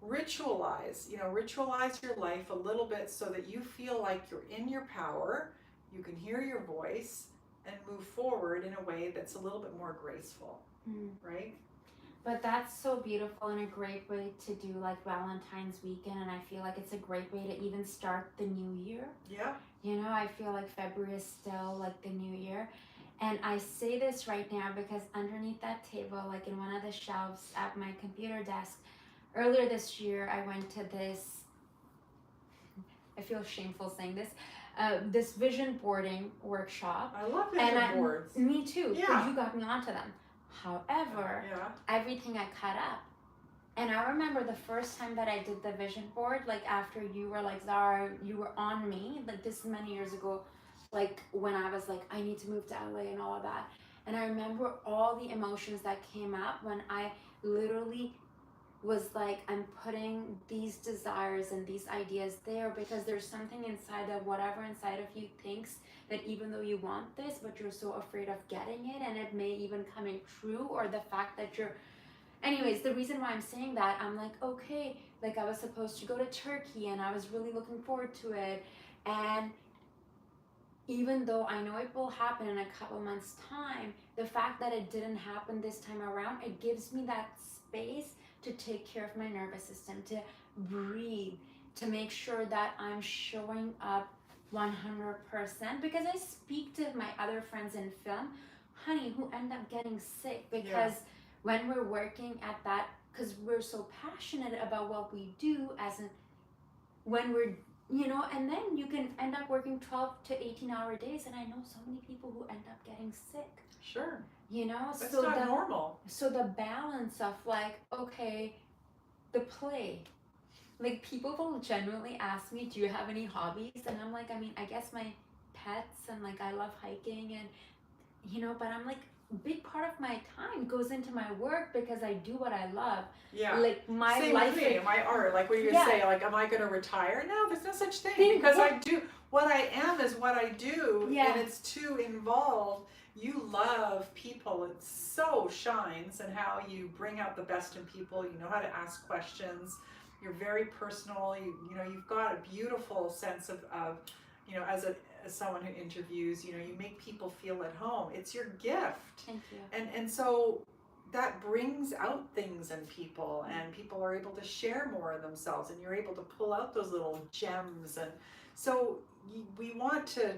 ritualize your life a little bit so that you feel like you're in your power, you can hear your voice and move forward in a way that's a little bit more graceful. Right? But that's so beautiful and a great way to do like Valentine's weekend, and I feel like it's a great way to even start the new year. Yeah. You know, I feel like February is still like the new year. And I say this right now because underneath that table, like in one of the shelves at my computer desk, earlier this year I went to this, I feel shameful saying this vision boarding workshop. I love vision boards. Me too. Yeah. You got me onto them. However, everything I cut up. And I remember the first time that I did the vision board, like after you were like, Zara, you were on me, like this many years ago, like when I was like, I need to move to LA and all of that. And I remember all the emotions that came up when I literally was like, I'm putting these desires and these ideas there because there's something inside of whatever inside of you thinks that even though you want this, but you're so afraid of getting it, and it may even coming true, or the fact that you're, anyways, the reason why I'm saying that, I'm like, okay, like I was supposed to go to Turkey and I was really looking forward to it. And even though I know it will happen in a couple months time, the fact that it didn't happen this time around, it gives me that space to take care of my nervous system, to breathe, to make sure that I'm showing up 100%, because I speak to my other friends in film, honey, who end up getting sick because when we're working at that, because we're so passionate about what we do, as in when we're, you know, and then you can end up working 12 to 18-hour days, and I know so many people who end up getting sick. Sure. You know, That's so not normal. So the balance of like, okay, the play. Like people will genuinely ask me, do you have any hobbies? And I'm like, I mean, I guess my pets, and like I love hiking, and you know, but I'm like, a big part of my time goes into my work because I do what I love. Yeah. Like my Same life with me, my art. Like what you say, like, am I going to retire? No, there's no such thing, because I do what I am is what I do, and it's too involved. You love people. It so shines in how you bring out the best in people. You know how to ask questions. You're very personal. You know, you've got a beautiful sense of you know, as someone who interviews, you know, you make people feel at home. It's your gift. Thank you. And so that brings out things in people, and people are able to share more of themselves, and you're able to pull out those little gems. And so we want to,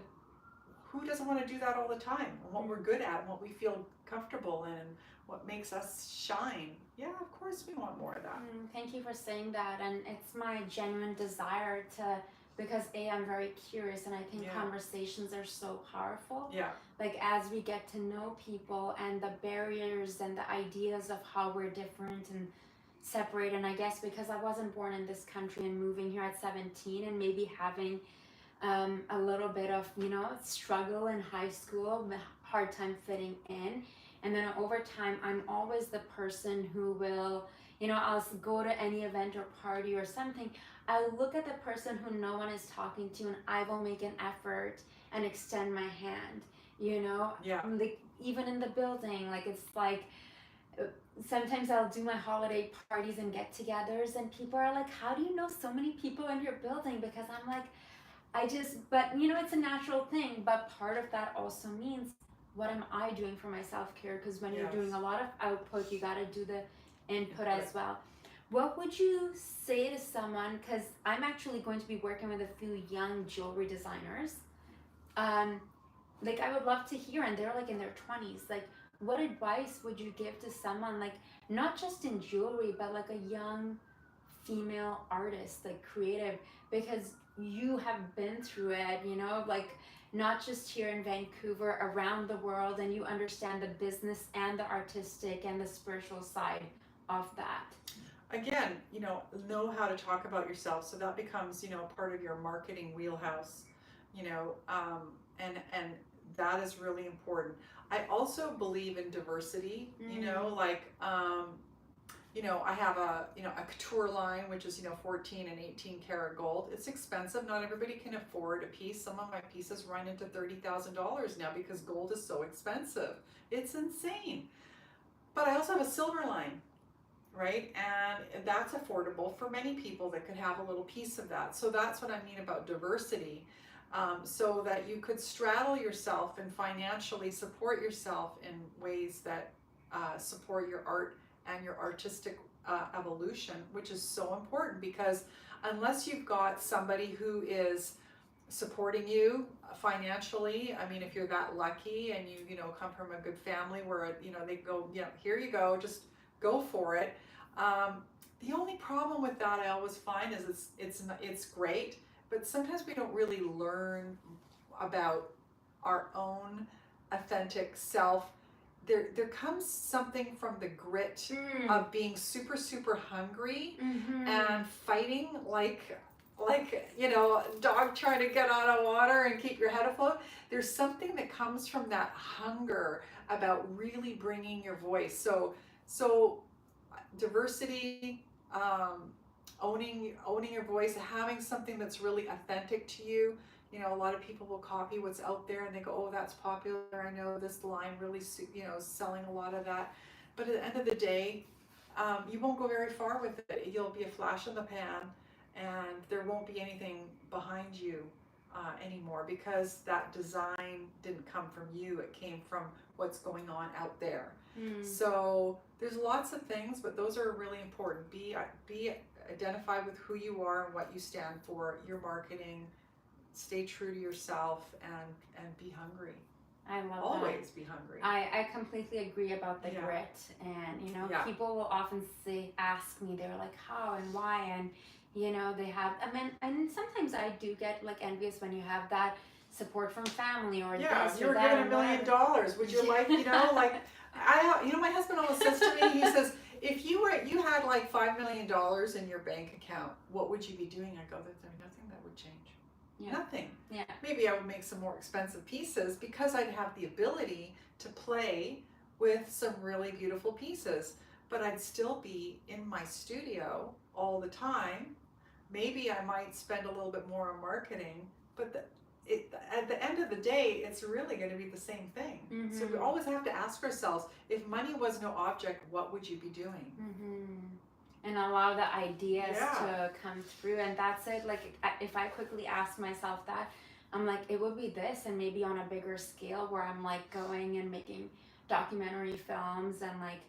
who doesn't want to do that all the time? And what we're good at, and what we feel comfortable in, and what makes us shine. Yeah, of course we want more of that. Thank you for saying that. And it's my genuine desire to, because I'm very curious, and I think conversations are so powerful. Yeah. Like as we get to know people, and the barriers and the ideas of how we're different and separate. And I guess because I wasn't born in this country and moving here at 17, and maybe having a little bit of, you know, struggle in high school, hard time fitting in. And then over time, I'm always the person who will, you know, I'll go to any event or party or something. I look at the person who no one is talking to, and I will make an effort and extend my hand, you know? Yeah. Like even in the building, like it's like, sometimes I'll do my holiday parties and get-togethers, and people are like, how do you know so many people in your building? Because I'm like, but you know, it's a natural thing, but part of that also means, what am I doing for my self-care? Because when you're doing a lot of output, you got to do the input as well. What would you say to someone, because I'm actually going to be working with a few young jewelry designers, like I would love to hear, and they're like in their 20s, like what advice would you give to someone, like not just in jewelry, but like a young female artist, like creative, because you have been through it, you know, like not just here in Vancouver, around the world, and you understand the business and the artistic and the spiritual side of that. Again, you know how to talk about yourself, so that becomes, you know, part of your marketing wheelhouse, you know, and that is really important. I also believe in diversity, you know, like, you know, I have a couture line, which is, you know, 14 and 18 karat gold. It's expensive. Not everybody can afford a piece. Some of my pieces run into $30,000 now because gold is so expensive. It's insane. But I also have a silver line, right? And that's affordable for many people that could have a little piece of that. So that's what I mean about diversity. So that you could straddle yourself and financially support yourself in ways that support your art and your artistic evolution, which is so important, because unless you've got somebody who is supporting you financially, I mean, if you're that lucky and you know, come from a good family where, you know, they go, you know, here you go, just go for it. The only problem with that I always find is it's great, but sometimes we don't really learn about our own authentic self. There comes something from the grit of being super, super hungry and fighting like, you know, dog trying to get out of water and keep your head afloat. There's something that comes from that hunger about really bringing your voice. So diversity, owning your voice, having something that's really authentic to you. You know, a lot of people will copy what's out there and they go, oh, that's popular. I know this line really, you know, selling a lot of that. But at the end of the day, you won't go very far with it. You'll be a flash in the pan, and there won't be anything behind you anymore, because that design didn't come from you. It came from what's going on out there. So there's lots of things, but those are really important. Be identified with who you are and what you stand for, your marketing. Stay true to yourself, and be hungry. I love Always that. be hungry. I completely agree about the grit, and you know, people will often ask me, they're like, how and why, and you know, they have, I mean, and sometimes I do get like envious when you have that support from family or this you or were that. given $1 million. Would you like, you know, like my husband always says to me, he says, if you had like $5 million in your bank account, what would you be doing? I go, there's nothing that would change. Nothing. Maybe I would make some more expensive pieces, because I'd have the ability to play with some really beautiful pieces, but I'd still be in my studio all the time. Maybe I might spend a little bit more on marketing, but at the end of the day, it's really going to be the same thing. So we always have to ask ourselves, if money was no object, what would you be doing? And allow the ideas to come through, and that's it. Like, if I quickly ask myself that, I'm like, it would be this, and maybe on a bigger scale, where I'm like going and making documentary films and like,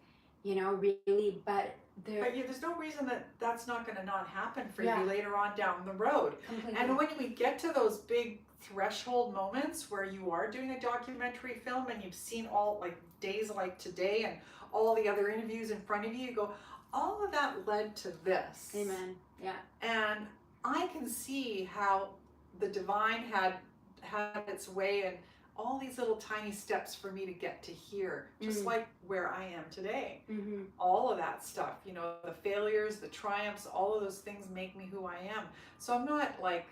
you know, really, but there's no reason that that's not going to not happen for you later on down the road. Completely. And when we get to those big threshold moments where you are doing a documentary film and you've seen all, like, days like today and all the other interviews in front of you, you go, all of that led to this. Amen. Yeah. And I can see how the divine had its way, and all these little tiny steps for me to get to here, just like where I am today. All of that stuff, you know, the failures, the triumphs, all of those things make me who I am. So I'm not like,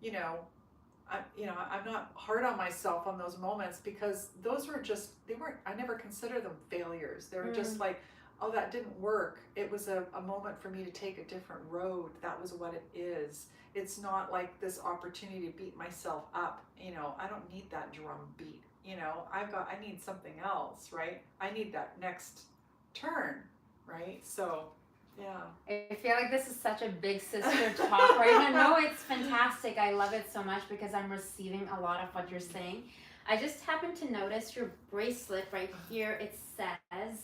I'm not hard on myself on those moments, because those were just, I never considered them failures. They were just like, oh, that didn't work. It was a moment for me to take a different road. That was what it is. It's not like this opportunity to beat myself up. You know, I don't need that drum beat. You know, I need something else, right? I need that next turn, right? So, yeah. I feel like this is such a big sister talk right now. No, it's fantastic. I love it so much, because I'm receiving a lot of what you're saying. I just happened to notice your bracelet right here. It says,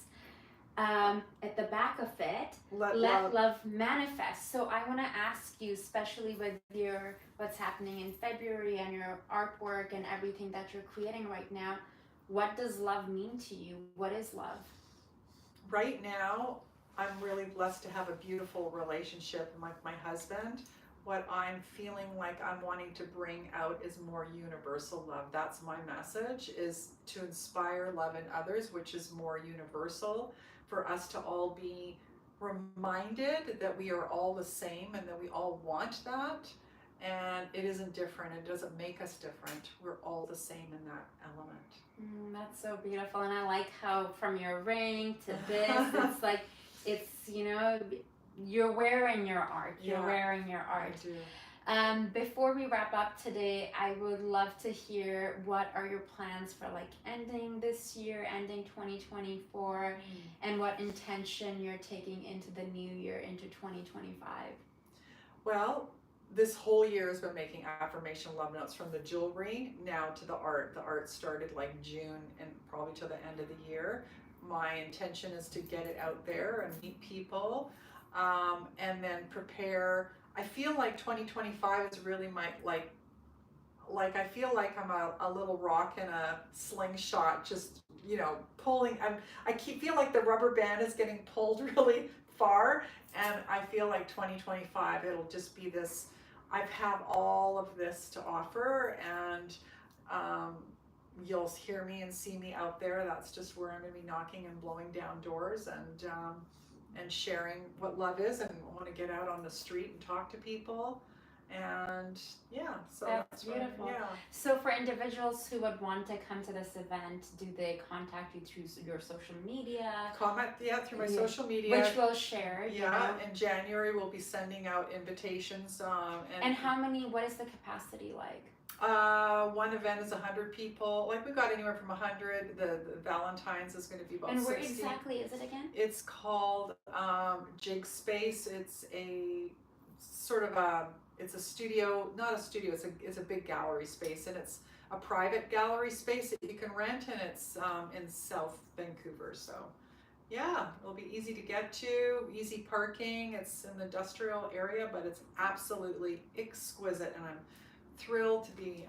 at the back of it, let love manifest. So I want to ask you, especially with what's happening in February and your artwork and everything that you're creating right now, what does love mean to you? What is love? Right now, I'm really blessed to have a beautiful relationship with my husband. What I'm feeling like I'm wanting to bring out is more universal love. That's my message, is to inspire love in others, which is more universal, for us to all be reminded that we are all the same and that we all want that. And it isn't different. It doesn't make us different. We're all the same in that element. That's so beautiful. And I like how from your ring to this, it's like, you know, you're wearing your art. You're wearing your art. I do. Before we wrap up today, I would love to hear, what are your plans for like ending this year, ending 2024, and what intention you're taking into the new year, into 2025? Well, this whole year has been making affirmation love notes, from the jewelry now to the art. The art started like June and probably to the end of the year. My intention is to get it out there and meet people, and then prepare. I feel like 2025 is really my, like I feel like I'm a little rock in a slingshot, just, you know, pulling. feel like the rubber band is getting pulled really far, and I feel like 2025, it'll just be this, I have all of this to offer, and you'll hear me and see me out there. That's just where I'm going to be knocking and blowing down doors, and sharing what love is, and want to get out on the street and talk to people. And so that's beautiful. So for individuals who would want to come to this event, do they contact you through your social media? Comment, through my social media, which we'll share. In January we'll be sending out invitations. And how many? What is the capacity like? One event is 100 people. Like, we got anywhere from 100. The Valentine's is going to be about And 60. where exactly is it again? It's called Jig Space. It's a sort of a, it's a studio, not a studio, it's a big gallery space, and it's a private gallery space that you can rent, and it's in South Vancouver. So yeah, it'll be easy to get to, easy parking. It's in the industrial area, but it's absolutely exquisite, and I'm thrilled to be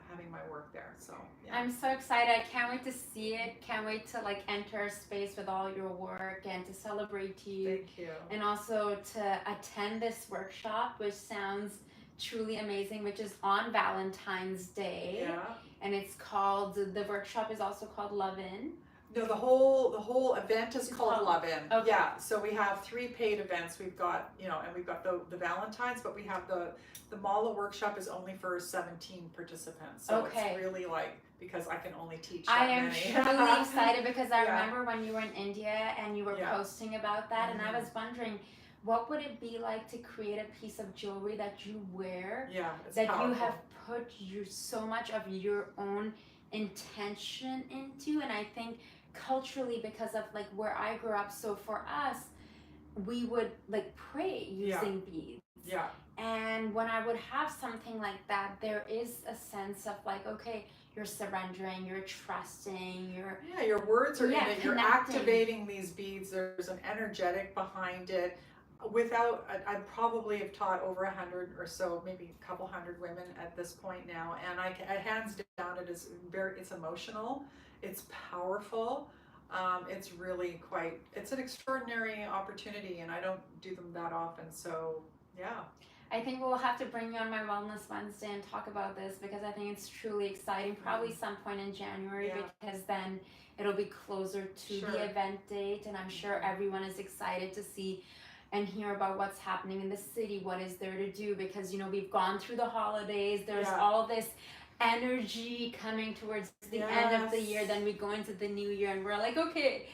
having my work there. So yeah. I'm so excited. I can't wait to see it. Can't wait to like enter a space with all your work and to celebrate you. Thank you. And also to attend this workshop, which sounds truly amazing, which is on Valentine's Day. Yeah. And it's called, the workshop is also called Love In. No, the whole event is called Love In. Okay. Yeah, so we have 3 paid events. We've got, and we've got the Valentine's, but we have the Mala workshop is only for 17 participants. So Okay. It's really like, because I can only teach I that am many. truly excited because I Yeah. remember when you were in India and you were Yeah. posting about that, and I Mhm. was wondering, what would it be like to create a piece of jewelry that you wear, Yeah, it's that powerful. you have put so much of your own intention into? And I think culturally, because of like where I grew up, so for us, we would like pray using beads. Yeah. And when I would have something like that, there is a sense of like, okay, you're surrendering, you're trusting, Yeah, your words are in it. You're connecting. activating these beads. There's an energetic behind it. Without, I probably have taught over 100 or so, maybe a couple hundred women at this point now, and hands down, it's emotional, it's powerful, it's really it's an extraordinary opportunity, and I don't do them that often. So yeah. I think we'll have to bring you on my Wellness Wednesday and talk about this, because I think it's truly exciting. Probably some point in January, Yeah. because then it'll be closer to Sure. the event date, and I'm sure everyone is excited to see and hear about what's happening in the city, what is there to do, because we've gone through the holidays, there's Yeah. all this energy coming towards the end of the Yes. year, then we go into the new year and we're like, okay,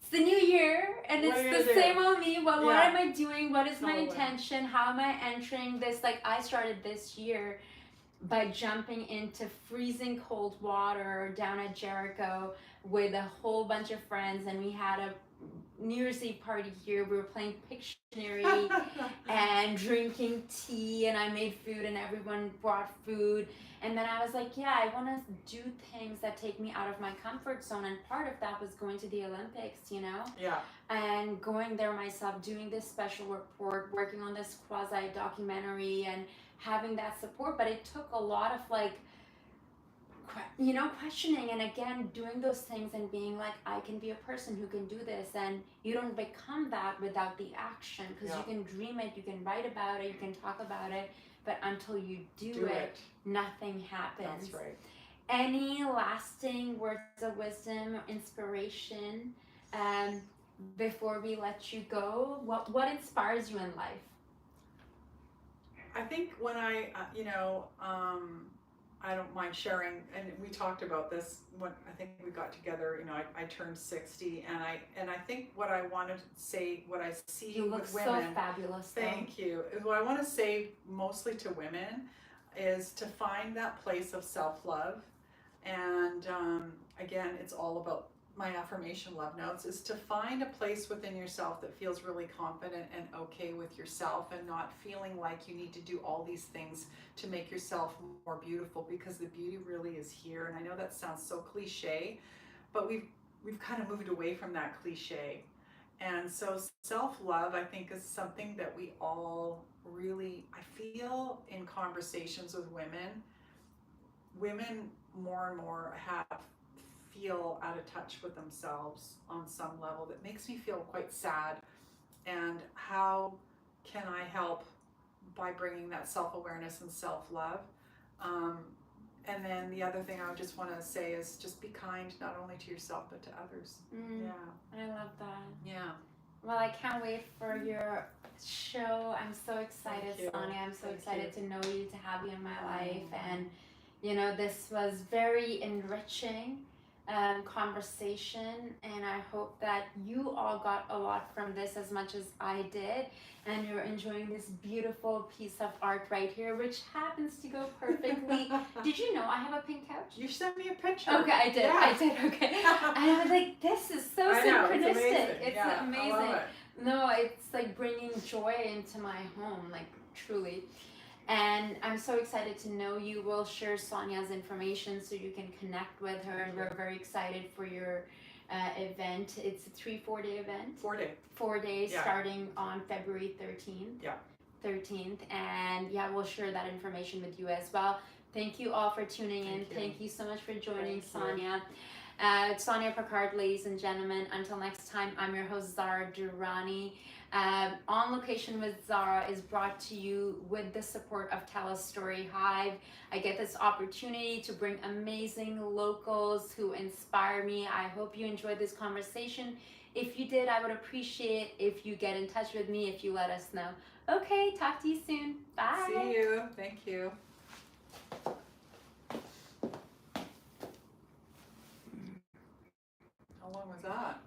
it's the new year, and What are it's you the gonna do? same old me. What Yeah. am I doing? What is my Totally. intention? How am I entering this? Like, I started this year by jumping into freezing cold water down at Jericho with a whole bunch of friends, and we had a New Year's Eve party here. We were playing Pictionary and drinking tea, and I made food, and everyone brought food. And then I was like, yeah, I want to do things that take me out of my comfort zone. And part of that was going to the Olympics, Yeah. and going there myself, doing this special report, working on this quasi documentary, and having that support. But it took a lot of questioning, and again, doing those things and being like, I can be a person who can do this. And you don't become that without the action, because Yeah. you can dream it, you can write about it, you can talk about it, but until you do it, nothing happens. That's right. Any lasting words of wisdom, inspiration, before we let you go? What inspires you in life? I think when I don't mind sharing, and we talked about this when I think we got together. I turned 60, and I think what I wanted to say, what I see You look with women. so fabulous. Thank you. What I want to say mostly to women is to find that place of self-love, and again, it's all about my affirmation love notes, is to find a place within yourself that feels really confident and okay with yourself, and not feeling like you need to do all these things to make yourself more beautiful, because the beauty really is here. And I know that sounds so cliche, but we've kind of moved away from that cliche. And so self-love, I think, is something that we all really, I feel in conversations with women more and more feel out of touch with themselves on some level that makes me feel quite sad. And how can I help by bringing that self-awareness and self-love? And then the other thing I would just want to say is just be kind, not only to yourself, but to others. Yeah. I love that. Yeah. Well, I can't wait for your show. I'm so excited, Thank you. Sonja. I'm so Thank excited you. to know you, to have you in my life. And, this was very enriching. conversation, and I hope that you all got a lot from this as much as I did, and you're enjoying this beautiful piece of art right here, which happens to go perfectly. Did you know I have a pink couch? You sent me a picture. Okay, I did. Yeah. I did. Okay, and I was like, this is so I know, synchronistic. it's amazing. It's Yeah, amazing. I love it. No, it's like bringing joy into my home, like truly. And I'm so excited to know you. We'll share Sonja's information so you can connect with her. And we're very excited for your event. It's a 3-4 day event. 4 day. 4 days, Yeah. starting on February 13th. Yeah. 13th. And yeah, we'll share that information with you as well. Thank you all for tuning in. Thank you so much for joining, Sonja. Sonja Picard, ladies and gentlemen. Until next time, I'm your host, Zara Durrani. On Location with Zara is brought to you with the support of TELUS STORYHIVE. I get this opportunity to bring amazing locals who inspire me. I hope you enjoyed this conversation. If you did, I would appreciate if you get in touch with me, if you let us know. Okay, talk to you soon. Bye. See you. Thank you. How long was that?